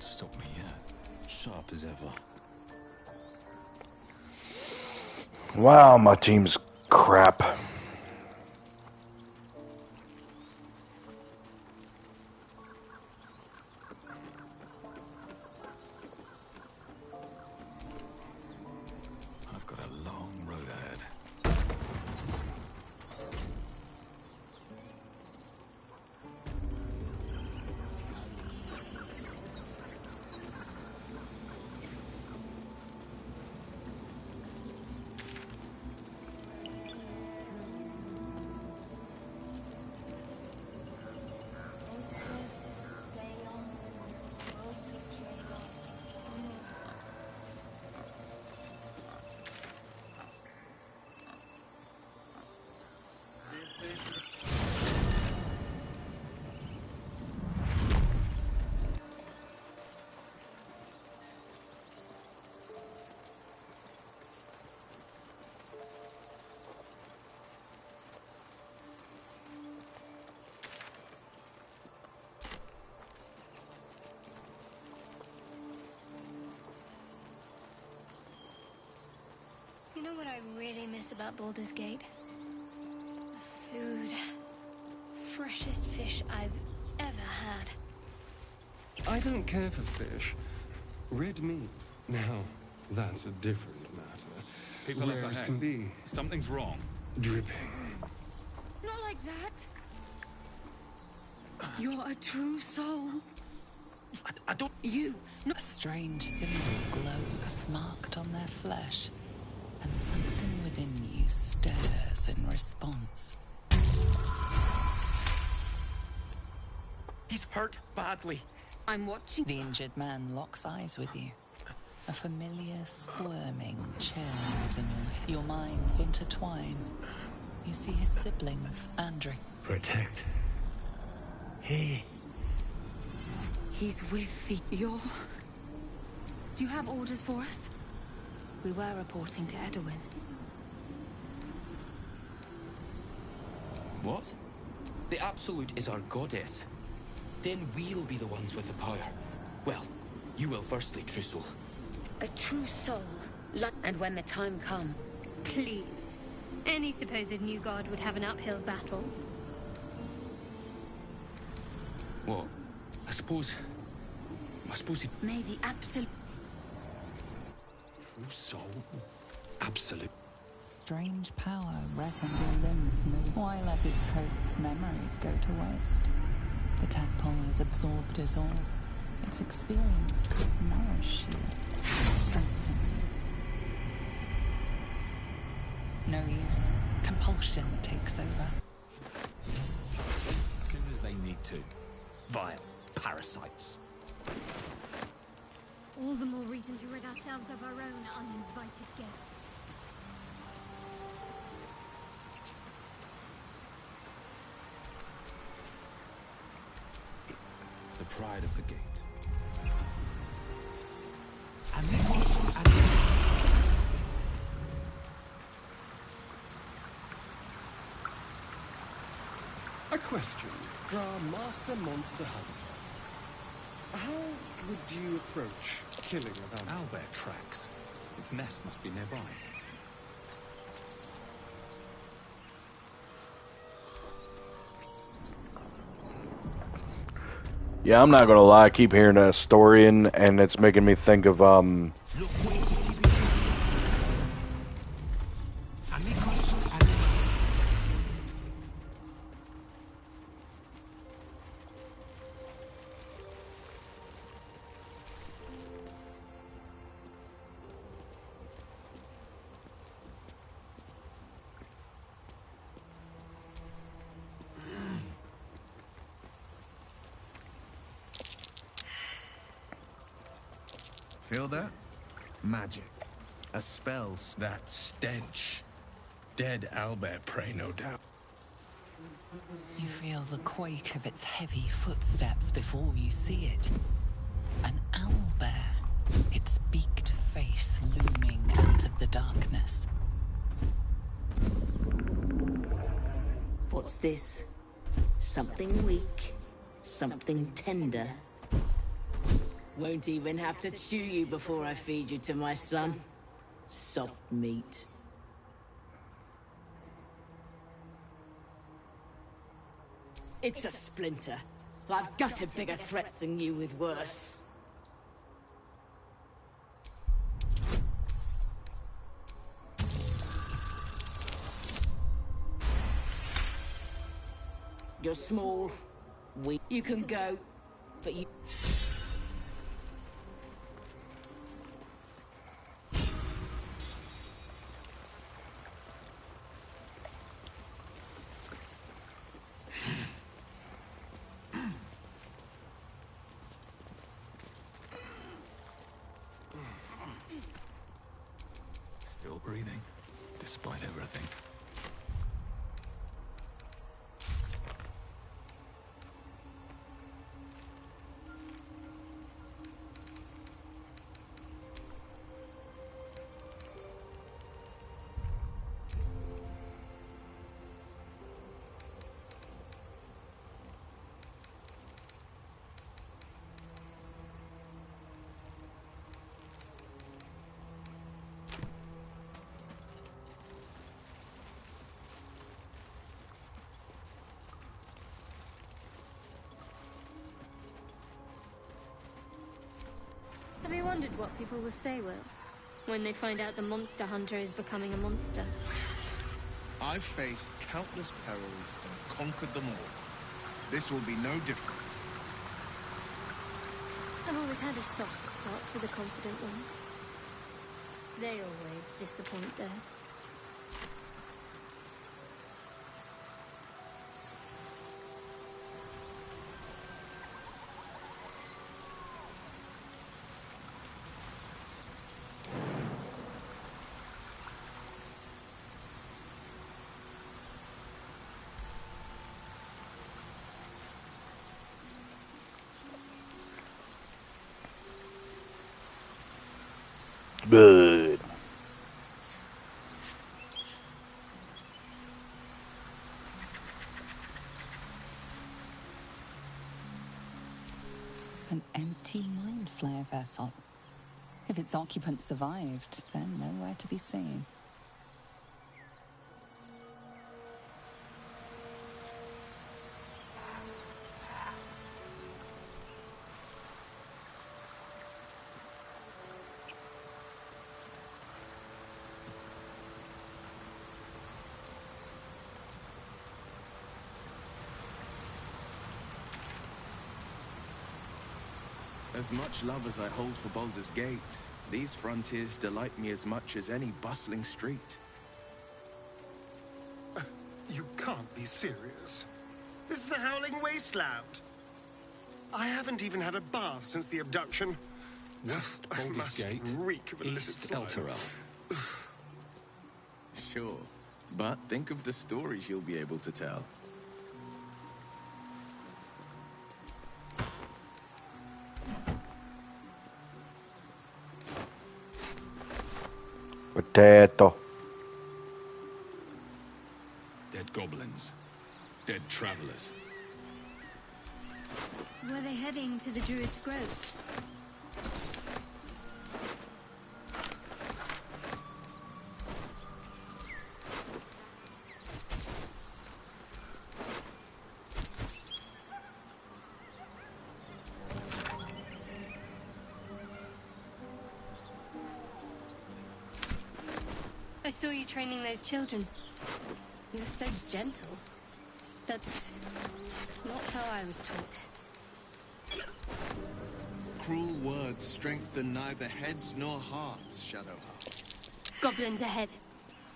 Stop me yet. Sharp as ever. Wow, my team's crap. I've got a long road ahead. what I really miss about Baldur's Gate? The food. Freshest fish I've ever had. I don't care for fish. Red meat. Now, that's a different matter. People Rare up as ahead. can be. Something's wrong. Dripping. Not like that. You're a true soul. I don't... You... A strange symbol glows marked on their flesh, and something within you stirs in response. He's hurt badly. I'm watching. The injured man locks eyes with you. A familiar squirming churns in your minds intertwine. You see his siblings, Andric. Protect. He's with the... You're... Do you have orders for us? We were reporting to Edwin. What? The Absolute is our goddess. Then we'll be the ones with the power. Well, you will firstly, true soul. A true soul. And when the time comes... Please. Any supposed new god would have an uphill battle. What? I suppose he... May the Absolute... True soul? Absolute. Strange power rests on your limbs move, while let its host's memories go to waste. The tadpole has absorbed it all. Its experience could nourish you, strengthen you. No use. Compulsion takes over. As soon as they need to. Vile parasites. All the more reason to rid ourselves of our own uninvited guests. The pride of the gate. A question for our master monster hunter. How would you approach killing an animal? Owlbear tracks. Its nest must be nearby. Yeah, I'm not gonna lie. I keep hearing that story, and it's making me think of Feel that? Magic. A spell. That stench. Dead owlbear prey, no doubt. You feel the quake of its heavy footsteps before you see it. An owlbear, its beaked face looming out of the darkness. What's this? Something weak, something tender. Won't even have to chew you before I feed you to my son. Soft meat. It's a splinter. I've gutted bigger threats than you with worse. You're small, weak. You can go, but you... Still breathing, despite everything. wondered what people will say, Will, when they find out the monster hunter is becoming a monster? I've faced countless perils and conquered them all. This will be no different. I've always had a soft spot for the confident ones. They always disappoint, though. Good. An empty mind flare vessel. If its occupant survived, they're nowhere to be seen. As much love as I hold for Baldur's Gate, these frontiers delight me as much as any bustling street. You can't be serious. This is a howling wasteland. I haven't even had a bath since the abduction. West I Baldur's must Gate, reek of illicit East slime. Elturel. Sure, but think of the stories you'll be able to tell. Potato. Dead goblins. Dead travelers. Were they heading to the Druid's Grove? I saw you training those children. You were so gentle. That's not how I was taught. Cruel words strengthen neither heads nor hearts, Shadowheart. Goblins ahead.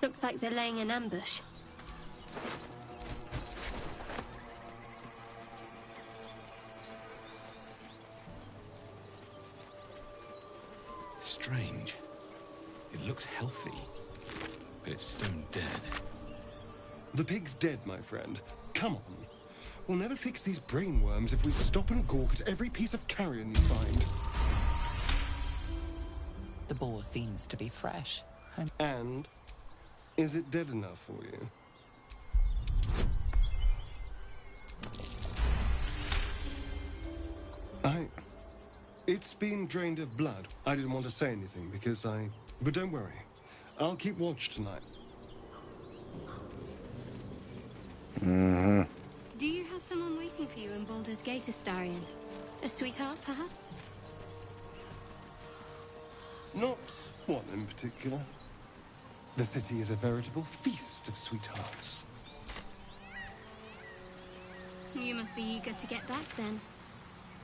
Looks like they're laying an ambush. Strange. It looks healthy, but it's stone dead. The pig's dead, my friend. Come on. We'll never fix these brainworms if we stop and gawk at every piece of carrion we find. The boar seems to be fresh. And is it dead enough for you? It's been drained of blood. I didn't want to say anything because But don't worry. I'll keep watch tonight. Mm-hmm. Do you have someone waiting for you in Baldur's Gate, Astarion? A sweetheart, perhaps? Not one in particular. The city is a veritable feast of sweethearts. You must be eager to get back, then.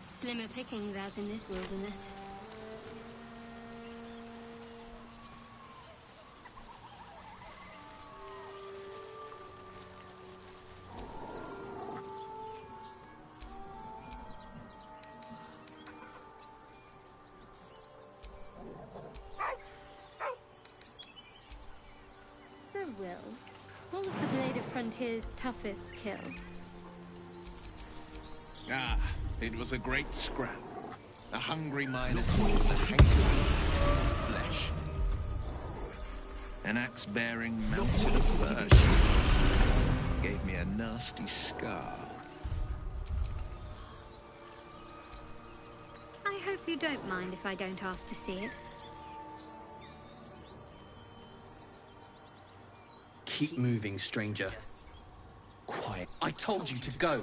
Slimmer pickings out in this wilderness. So, Will, what was the Blade of Frontier's toughest kill? Ah, it was a great scrap. A hungry miner towards a hankering flesh. An axe-bearing mountain of flesh gave me a nasty scar. I hope you don't mind if I don't ask to see it. Keep moving, stranger. Quiet. I told you to go.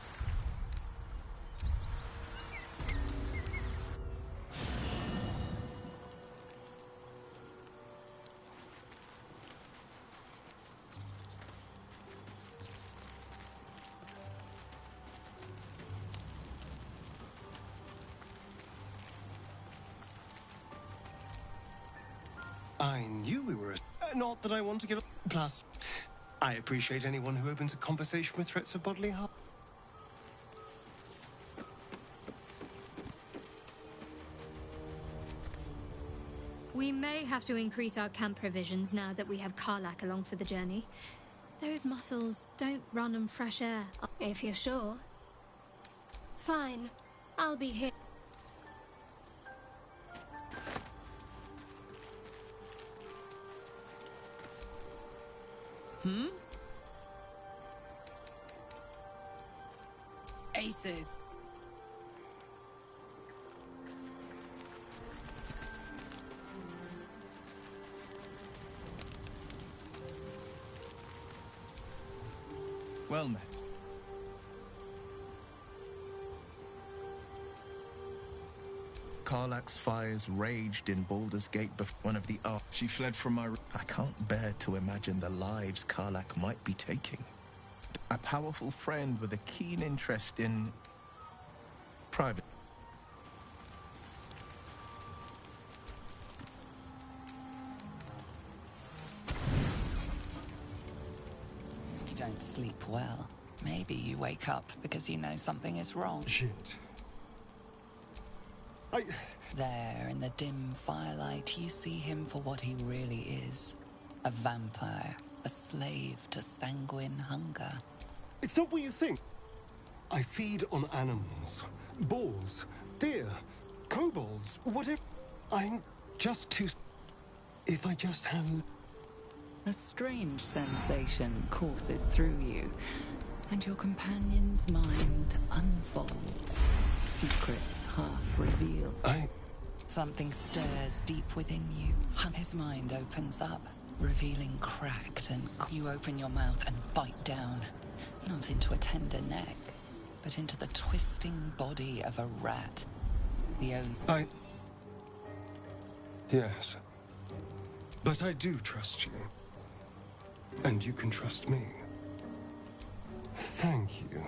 I knew we were... not that I want to give... Plus, I appreciate anyone who opens a conversation with threats of bodily harm. We may have to increase our camp provisions now that we have Karlak along for the journey. Those muscles don't run on fresh air. If you're sure. Fine. I'll be here. Aces. Well met. Karlak's fires raged in Baldur's Gate before one of the She fled from my... I can't bear to imagine the lives Karlak might be taking. A powerful friend with a keen interest in... private... You don't sleep well. Maybe you wake up because you know something is wrong. Shit. There, in the dim firelight, you see him for what he really is. A vampire. A slave to sanguine hunger. It's not what you think. I feed on animals. Boars, deer, kobolds, whatever. I'm just too... If I just had... A strange sensation courses through you, and your companion's mind unfolds. Secrets half revealed. Something stirs deep within you. His mind opens up, revealing cracked, and you open your mouth and bite down. Not into a tender neck, but into the twisting body of a rat. The only... Yes. But I do trust you. And you can trust me. Thank you.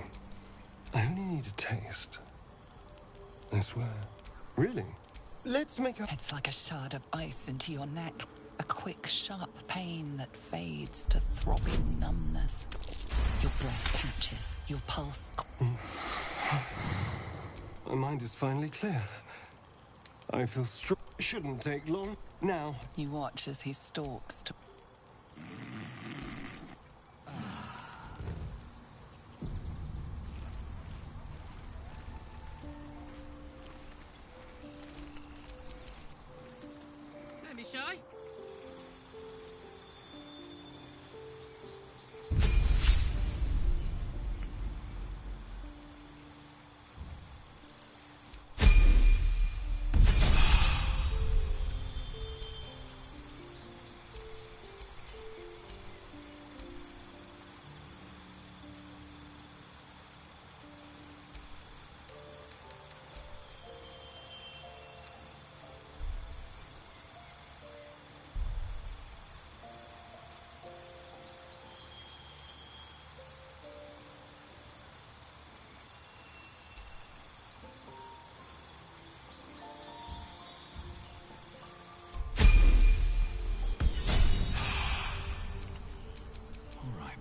I only need a taste. I swear. Really? Let's make a... It's like a shard of ice into your neck. A quick, sharp pain that fades to throbbing numbness. Your breath catches, your pulse... My mind is finally clear. I feel strong. Shouldn't take long. Now. You watch as he stalks to... Don't be shy.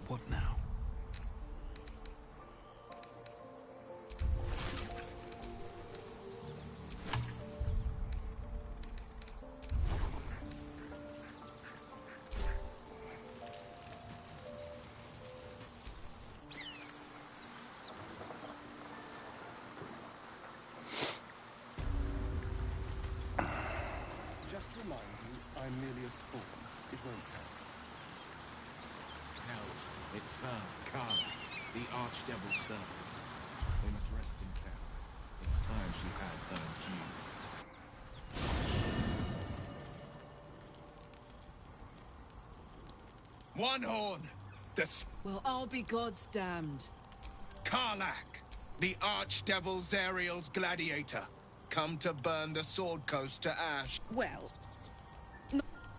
What now? Just remind you, I'm merely a spawn. It won't count. It's her, Karla, the Archdevil's servant. They must rest in camp. It's time she had her due. One horn! Well, I'll be God's damned. Karlak, the Archdevil Zariel's gladiator. Come to burn the Sword Coast to ash. Well...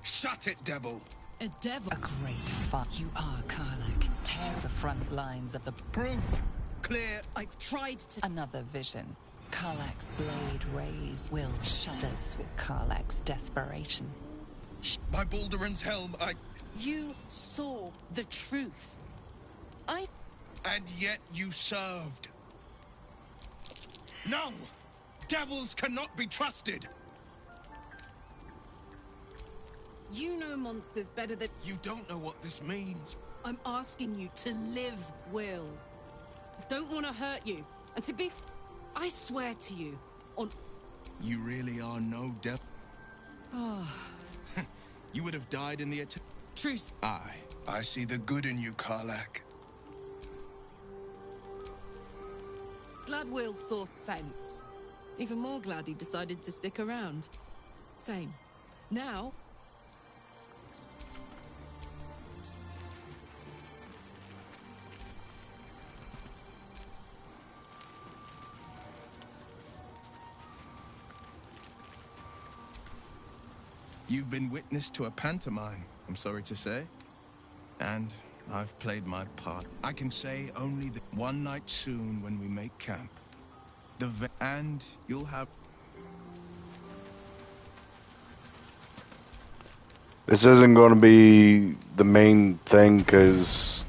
Shut it, devil! A devil? A great fuck. You are Karlak. Tear the front lines of the... Proof! Clear! I've tried to... Another vision. Karlak's blade rays. Will shudders with Karlak's desperation. By Balduran's helm, You saw the truth. And yet you served. No! Devils cannot be trusted! You know monsters better than... You don't know what this means. I'm asking you to live, Will. I don't want to hurt you. And to be... I swear to you, on... You really are no devil. You would have died in the attack. Truce. I see the good in you, Karlach. Glad Will saw sense. Even more glad he decided to stick around. Same. Now... You've been witness to a pantomime, I'm sorry to say. And I've played my part. I can say only that one night soon when we make camp. And you'll have... This isn't going to be the main thing, because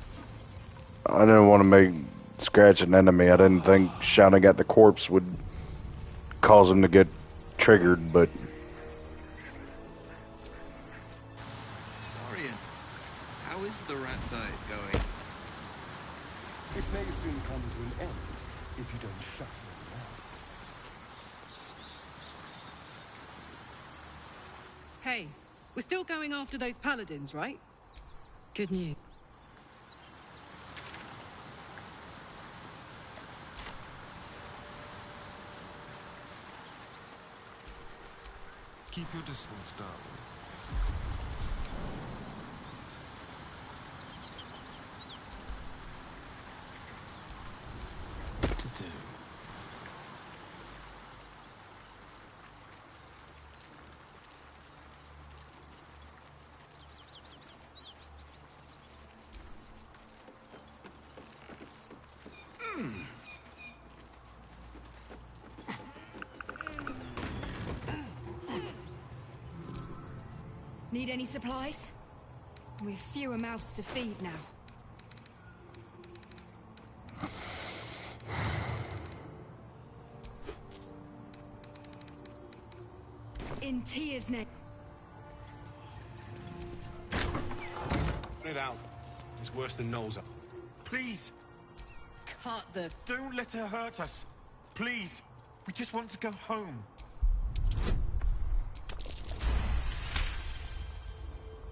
I didn't want to scratch an enemy. I didn't think shouting at the corpse would cause him to get triggered, but... How is the rat diet going? It may soon come to an end if you don't shut your mouth. Hey, we're still going after those paladins, right? Good news. Keep your distance, darling. Need any supplies? We've fewer mouths to feed now. In Tia's name. Put it out. It's worse than nose up. Please, Cut the... don't let her hurt us. Please, we just want to go home.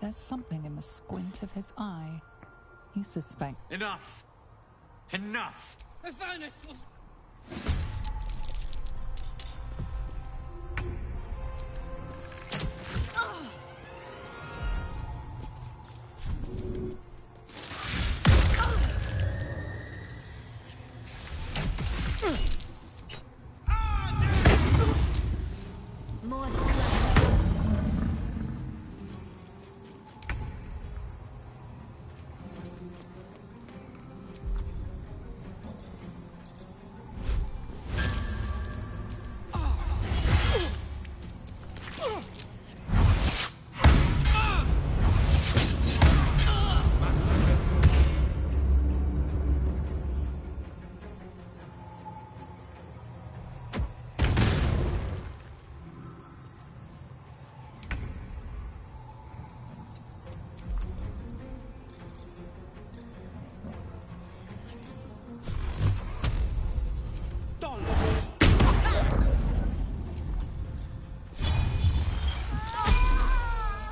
There's something in the squint of his eye. You suspect... Enough! Enough! The furnace was... More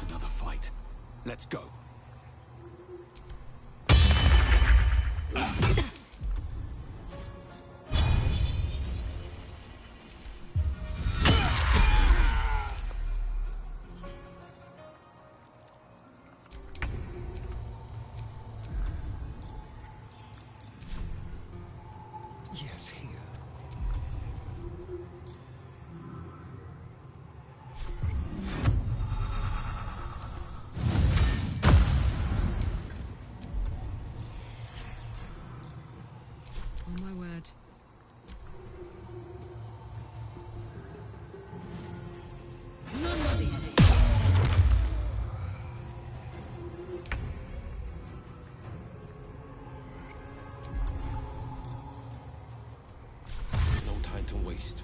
Another fight. Let's go. Yes, here. waste.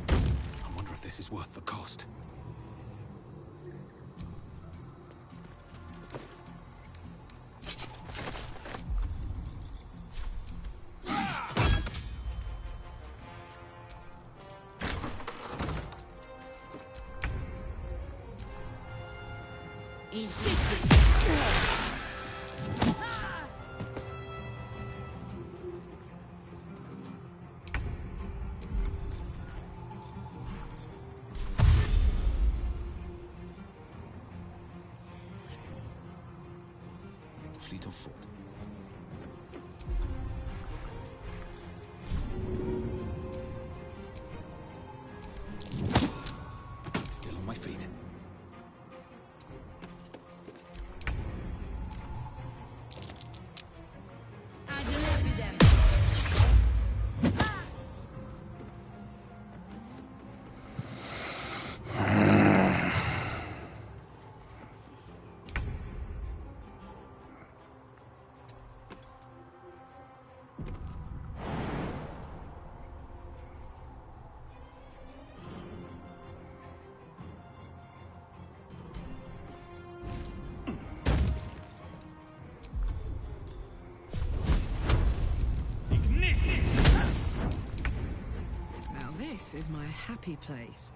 I wonder if this is worth the cost. Fleet of foot. Still on my feet. I deliver them. Now this is my happy place.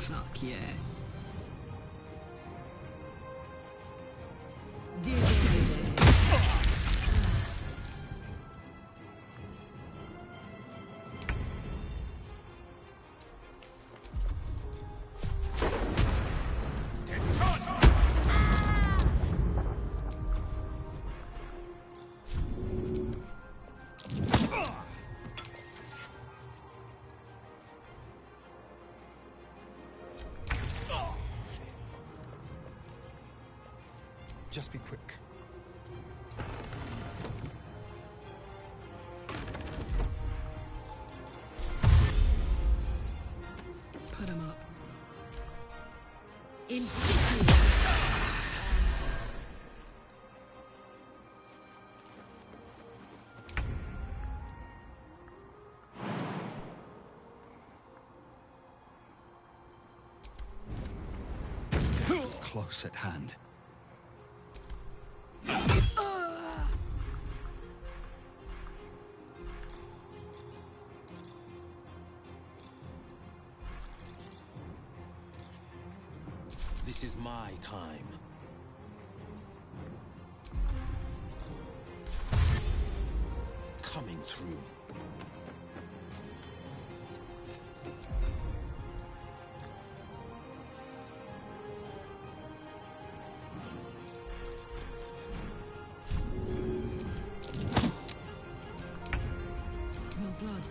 Fuck yes. Just be quick. Put him up. Close at hand. This is my time. Coming through. Smell blood.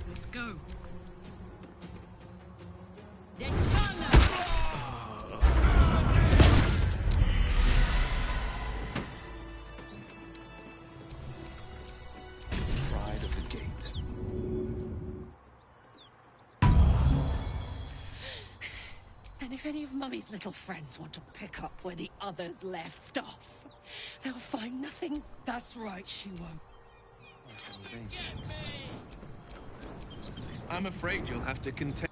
Let's go. Pride of the gate. And if any of Mummy's little friends want to pick up where the others left off, they'll find nothing. That's right, she won't. I'm afraid you'll have to contend.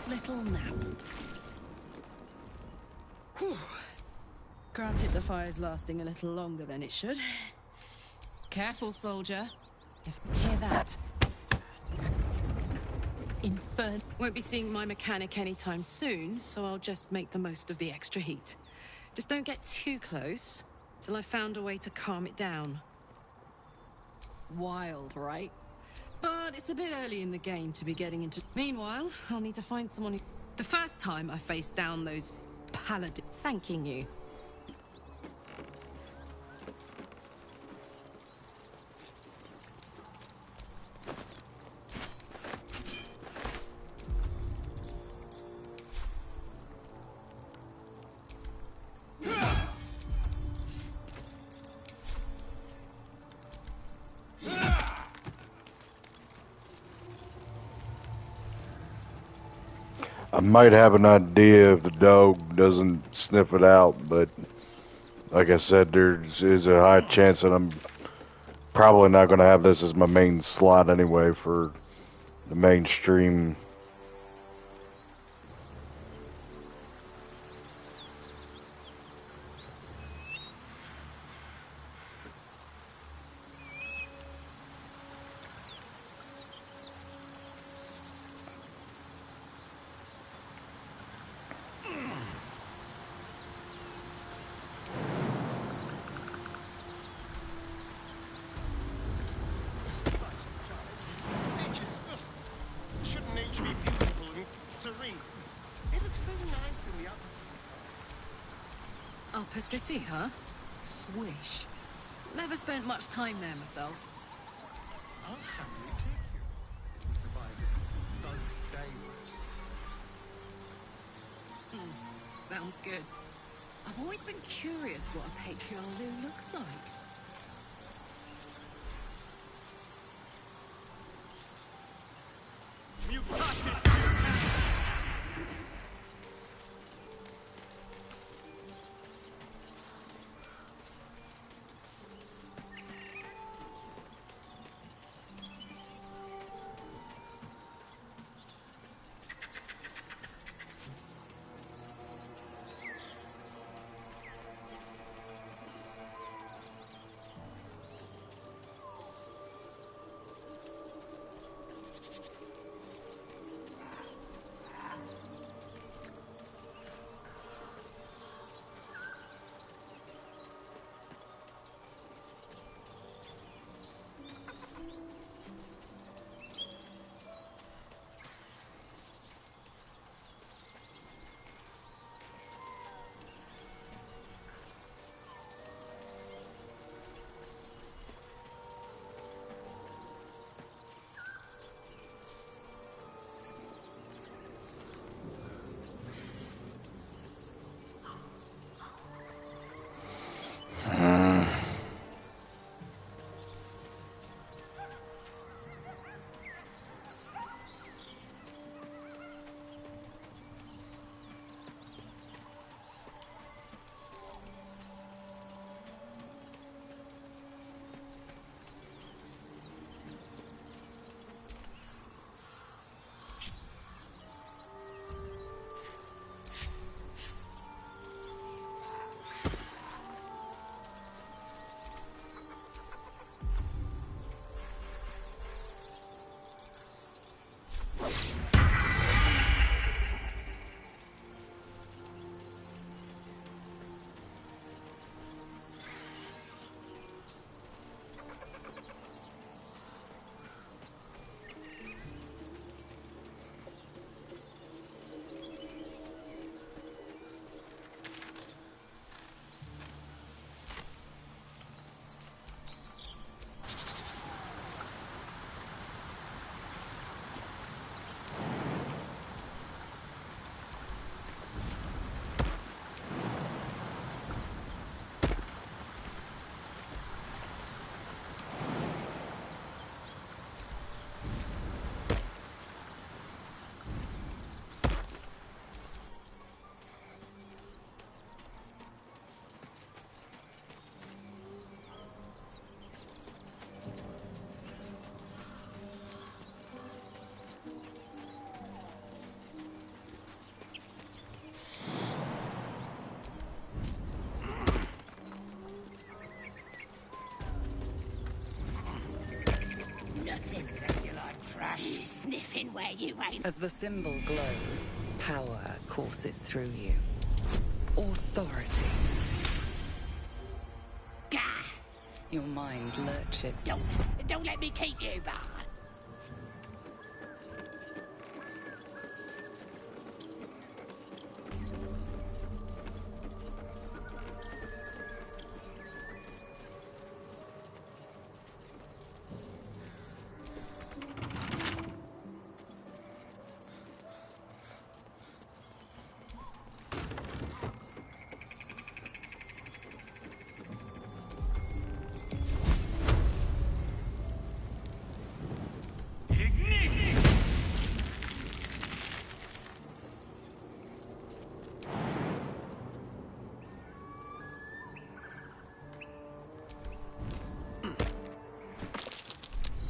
nice little nap. Whew. Granted, the fire's lasting a little longer than it should. Careful, soldier. If you hear that. Infern. Won't be seeing my mechanic anytime soon, so I'll just make the most of the extra heat. Just don't get too close, till I've found a way to calm it down. Wild, right? But it's a bit early in the game to be getting into... Meanwhile, I'll need to find someone who... The first time I faced down those paladins... Thanking you. I might have an idea if the dog doesn't sniff it out, but like I said, there is a high chance that I'm probably not going to have this as my main slot anyway for the mainstream. Shouldn't nature be beautiful and serene? It looks so nice in the upper Upper City, huh? Swish. Never spent much time there myself. I'll happily take you. We survived this night's day. Sounds good. I've always been curious what a patriarch looks like. You sniffing where you ain't. As the symbol glows, power courses through you. Authority. Gah! Your mind lurches. Don't let me keep you, bastard.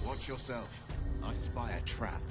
Watch yourself. I spy a trap.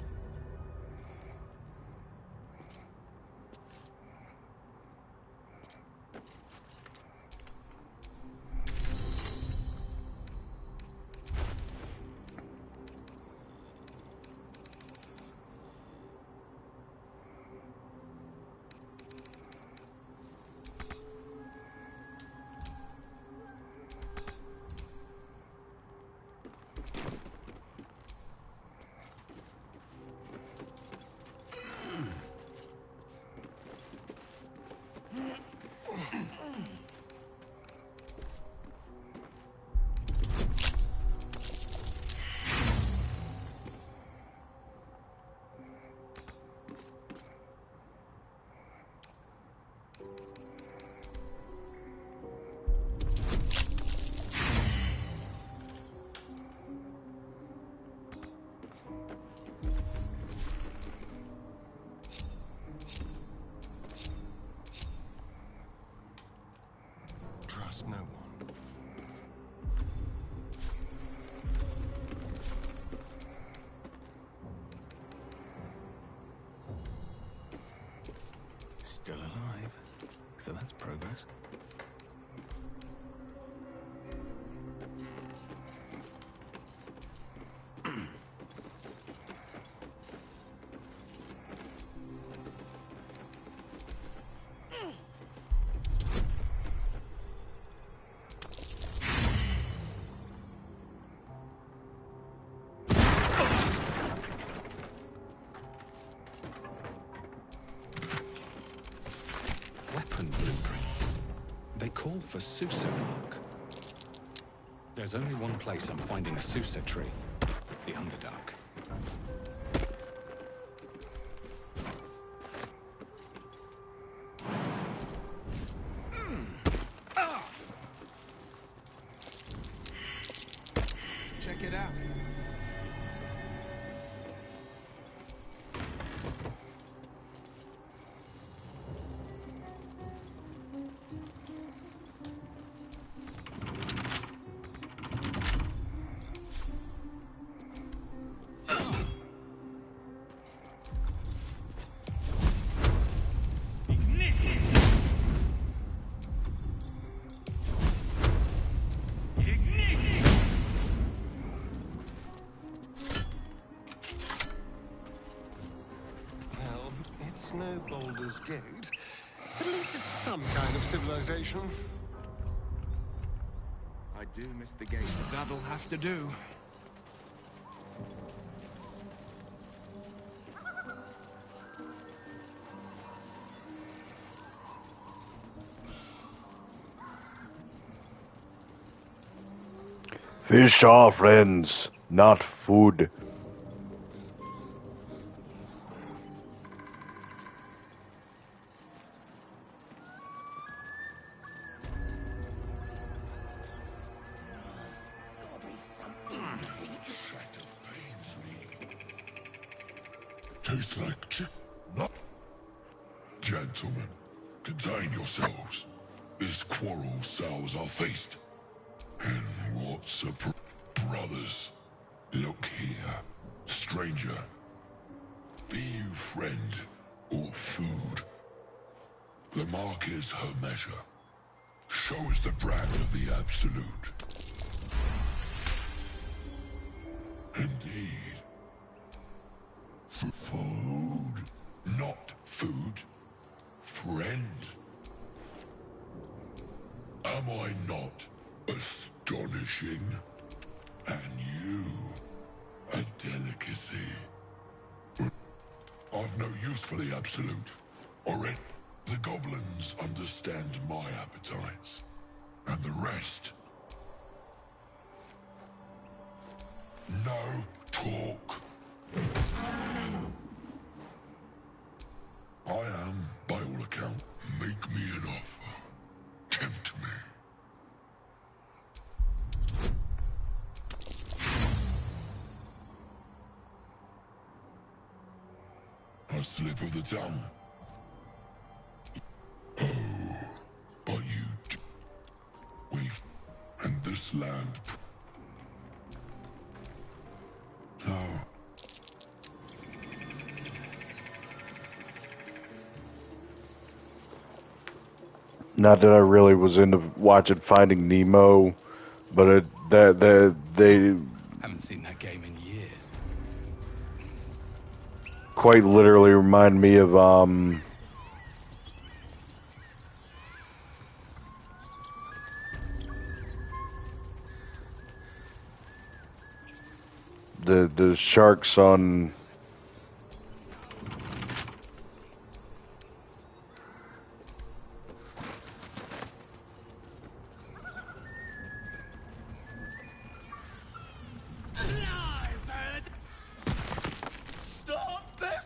Trust no one. Still alive. So that's progress. Weapon blueprints. They call for Susa mark. There's only one place I'm finding a Susa tree. The Underdark. Check it out. Well, it's no Baldur's Gate. At least it's some kind of civilization. I do miss the gate. That'll have to do. Fish are friends, not food. Tastes like chick. Not. Gentlemen, contain yourselves. This quarrel sours our feast. And what's a brothers? Look here, stranger. Be you friend or food? The mark is her measure. Show us the brand of the absolute. Indeed. Food? Friend? Am I not astonishing? And you, a delicacy. I've no use for the absolute. Already, the goblins understand my appetites. And the rest. No talk. I am, by all accounts, make me an offer. Tempt me. A slip of the tongue. Oh, but you do. We've... and this land... No. Not that I really was into watching Finding Nemo, but they Haven't seen that game in years. quite literally remind me of the sharks on Stop this!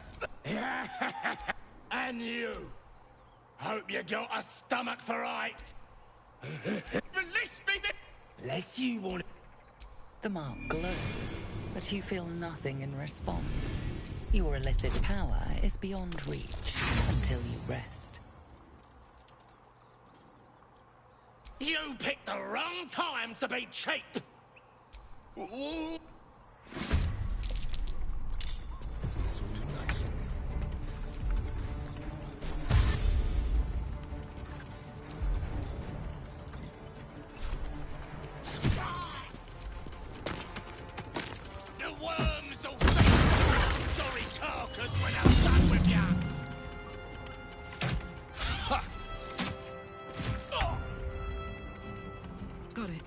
And you! Hope you got a stomach for right! Release me! Unless you want it. The mark glows, but you feel nothing in response. Your illicit power is beyond reach until you rest. You picked the wrong time to be cheap! Ooh. It's all too nice. The worms will feast on your sorry carcass when I'm done with ya! Got it.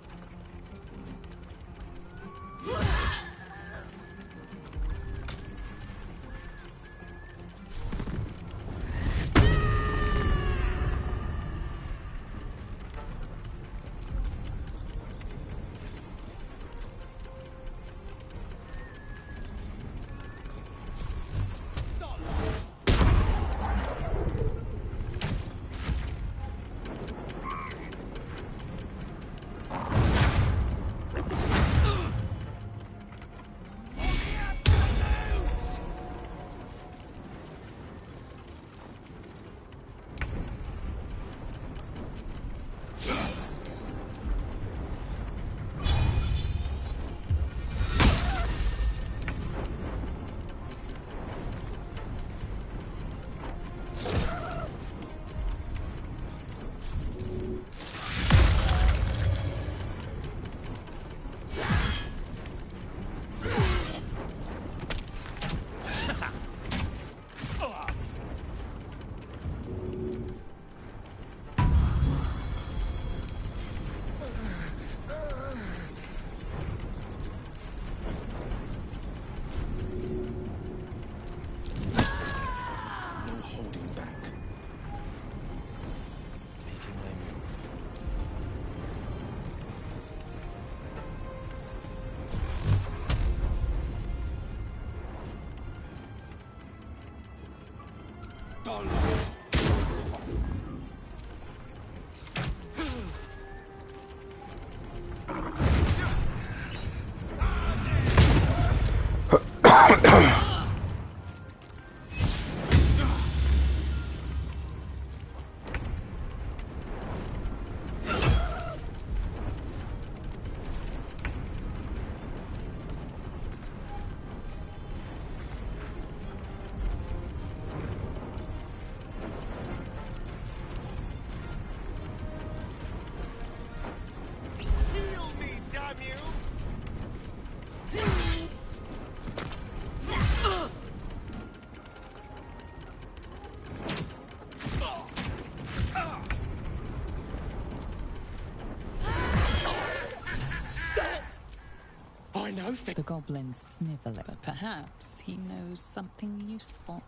know The goblin snivel, but perhaps he knows something useful.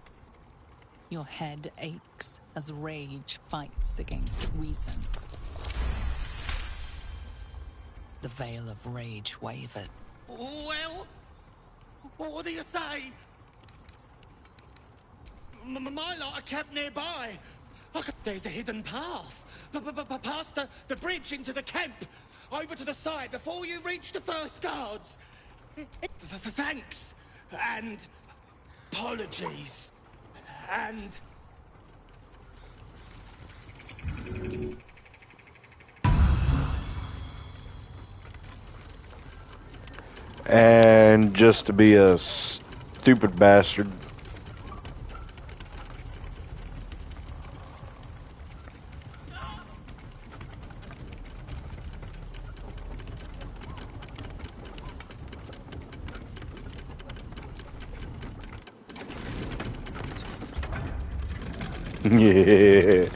Your head aches as rage fights against reason. The veil of rage wavered. Well, what do you say? My lot are kept nearby. There's a hidden path. Past the bridge into the camp. Over to the side before you reach the first guards. Thanks. And apologies. And... And just to be a stupid bastard. Yeah.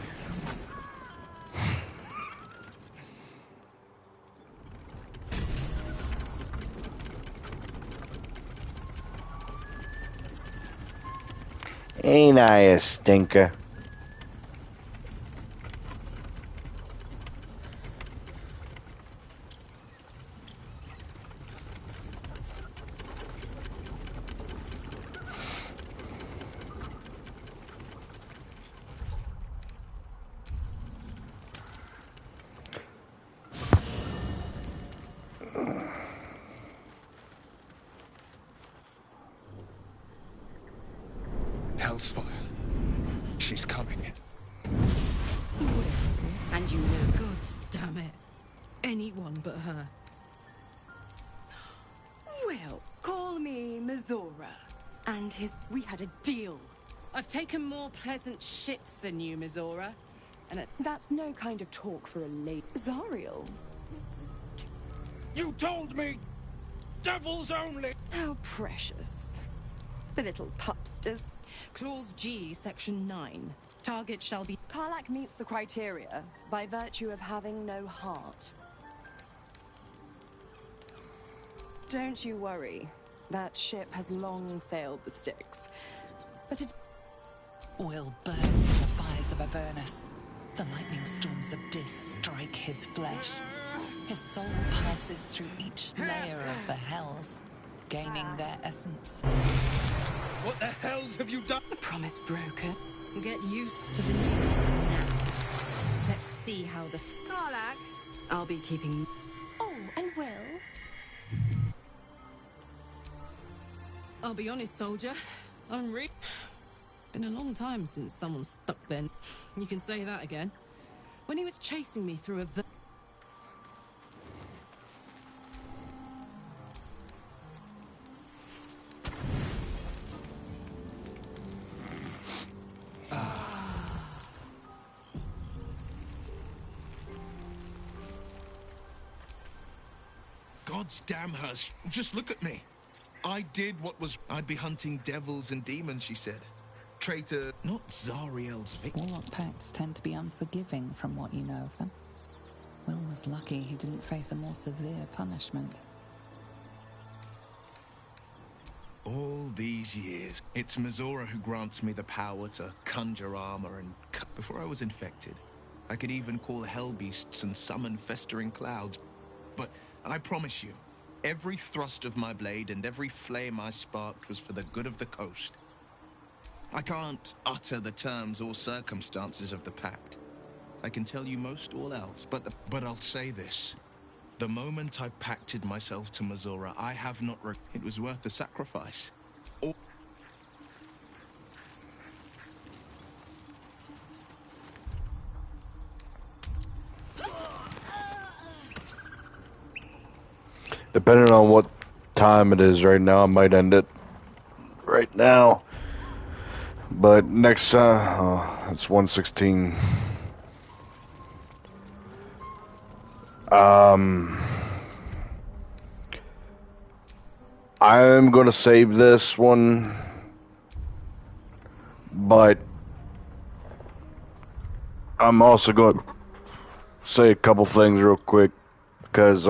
Ain't I a stinker? Hellsfire. She's coming. And you know, gods damn it. Anyone but her. Well, call me Mizora. And we had a deal. I've taken more pleasant shits than you, Mizora. And that's no kind of talk for a lady. Zariel. You told me! Devils only! How precious. The little pupsters. Clause G, Section 9. Target shall be... Karlach meets the criteria by virtue of having no heart. Don't you worry. That ship has long sailed the Styx. But it... Oil burns in the fires of Avernus. The lightning storms of Dis strike his flesh. His soul passes through each layer of the hells, gaining their essence. What the hells have you done? The promise broken. Get used to the news now. Let's see how the... Karlach. I'll be keeping... Oh, and Will. I'll be honest, soldier. I'm been a long time since someone stuck then. You can say that again. When he was chasing me through a... God's damn her. Just look at me. I did what was... I'd be hunting devils and demons, she said. Traitor, not Zariel's victim. Warlock pacts tend to be unforgiving from what you know of them. Will was lucky he didn't face a more severe punishment. All these years, it's Mizora who grants me the power to conjure armor and... Before I was infected, I could even call hell beasts and summon festering clouds. But I promise you, every thrust of my blade and every flame I sparked was for the good of the coast. I can't utter the terms or circumstances of the pact. I can tell you most all else, but I'll say this. The moment I pacted myself to Mizora, I have not... It was worth the sacrifice. Depending on what time it is right now, I might end it right now. But next, it's 1:16. I'm going to save this one, but I'm also going to say a couple things real quick, because,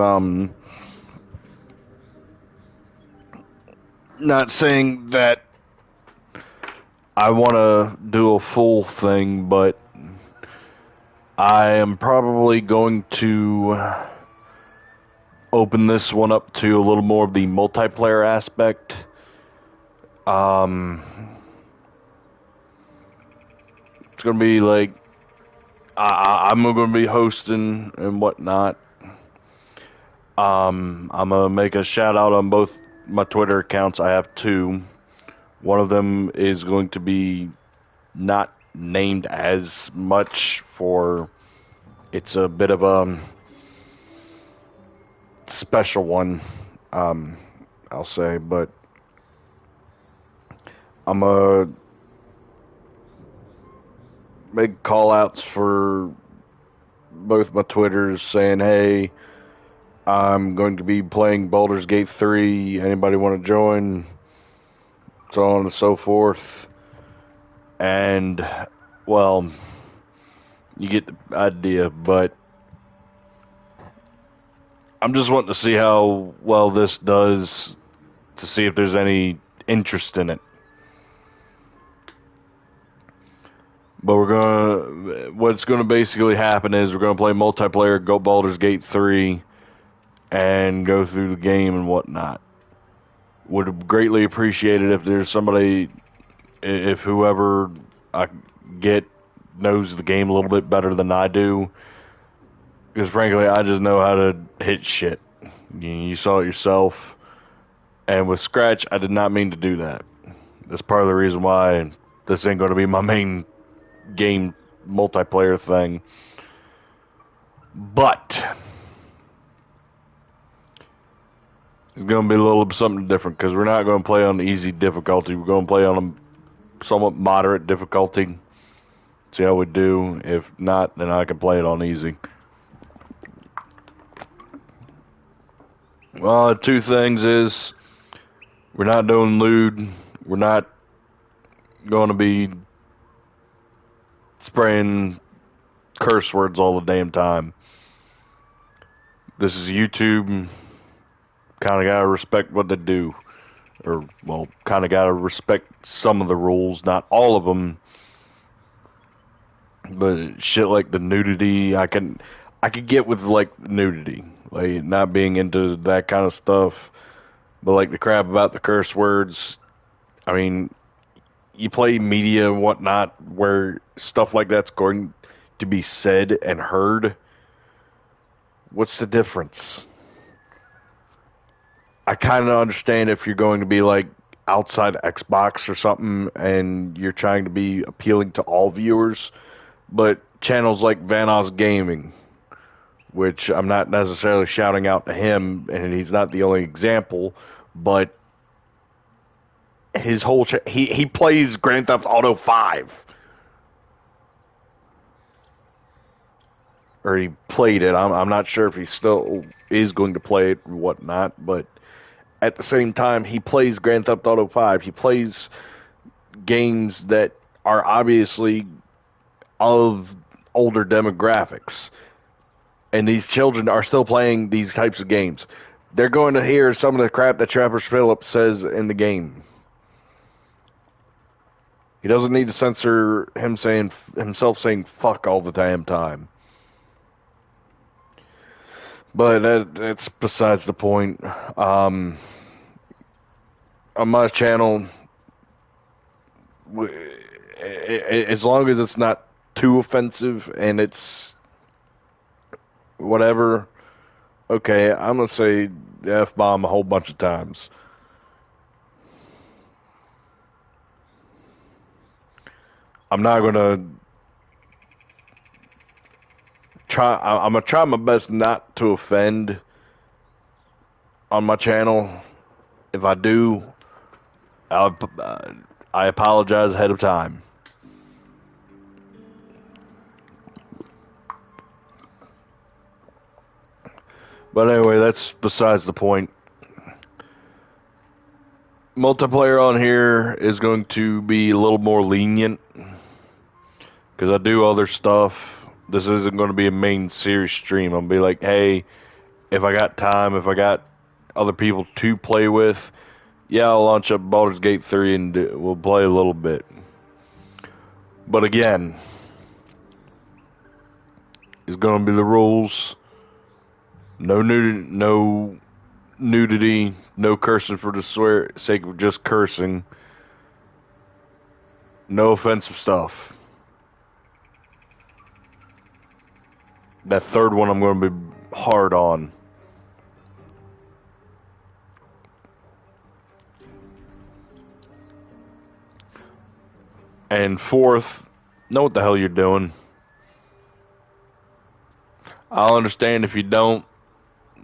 not saying that I want to do a full thing, but I am probably going to open this one up to a little more of the multiplayer aspect. It's going to be like, I'm going to be hosting and whatnot. I'm going to make a shout out on both my Twitter accounts. I have two. One of them is going to be not named as much for, it's a bit of a special one, I'll say, but I'm going to make call outs for both my Twitters saying, hey, I'm going to be playing Baldur's Gate 3. Anybody want to join? So on and so forth. And, well, you get the idea, but I'm just wanting to see how well this does, to see if there's any interest in it. But what's gonna basically happen is we're gonna play multiplayer, go Baldur's Gate 3, and go through the game and whatnot. Would greatly appreciate it if there's somebody, if whoever I get knows the game a little bit better than I do. Because frankly, I just know how to hit shit. You saw it yourself. And with Scratch, I did not mean to do that. That's part of the reason why this ain't going to be my main game multiplayer thing. But it's going to be a little something different because we're not going to play on easy difficulty. We're going to play on a somewhat moderate difficulty. See how we do. If not, then I can play it on easy. Well, two things is we're not doing lewd. We're not going to be spraying curse words all the damn time. This is YouTube. Kind of got to respect what they do. Or, well, kind of got to respect some of the rules. Not all of them. But shit like the nudity, I could get with, like, nudity. Like, not being into that kind of stuff. But, like, the crap about the curse words, I mean, you play media and whatnot where stuff like that's going to be said and heard. What's the difference? I kind of understand if you're going to be, like, outside Xbox or something and you're trying to be appealing to all viewers. But channels like Vanoss Gaming, which I'm not necessarily shouting out to him, and he's not the only example, but his whole he plays Grand Theft Auto 5. Or he played it. I'm not sure if he still is going to play it or whatnot, but at the same time, he plays Grand Theft Auto 5. He plays games that are obviously of older demographics. And these children are still playing these types of games. They're going to hear some of the crap that Trapper Phillips says in the game. He doesn't need to censor himself saying fuck all the damn time. But that's besides the point. On my channel, as long as it's not too offensive and it's whatever, okay, I'm going to say the F-bomb a whole bunch of times. I'm not going to I'm going to try my best not to offend on my channel. If I do, I apologize ahead of time. But anyway, that's besides the point. Multiplayer on here is going to be a little more lenient because I do other stuff. This isn't going to be a main series stream. I'm going to be like, hey, if I got time, if I got other people to play with, Yeah, I'll launch up Baldur's Gate 3 and we'll play a little bit. But again, it's going to be the rules. No nudity, no cursing for the sake of just cursing. No offensive stuff. That third one I'm going to be hard on. And fourth, know what the hell you're doing. I'll understand if you don't.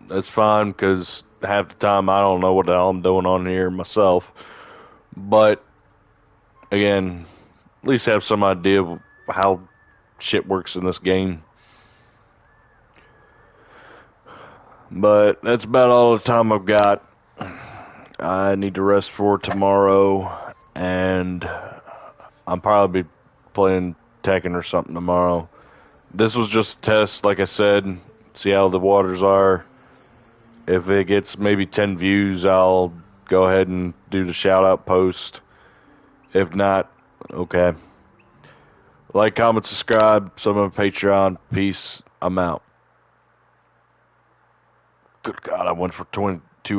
That's fine, because half the time I don't know what the hell I'm doing on here myself. But, again, at least have some idea of how shit works in this game. But that's about all the time I've got. I need to rest for tomorrow, and I'll probably be playing Tekken or something tomorrow. This was just a test, like I said, see how the waters are. If it gets maybe 10 views, I'll go ahead and do the shout-out post. If not, okay. Like, comment, subscribe, sub on Patreon. Peace. I'm out. Good God, I went for 20.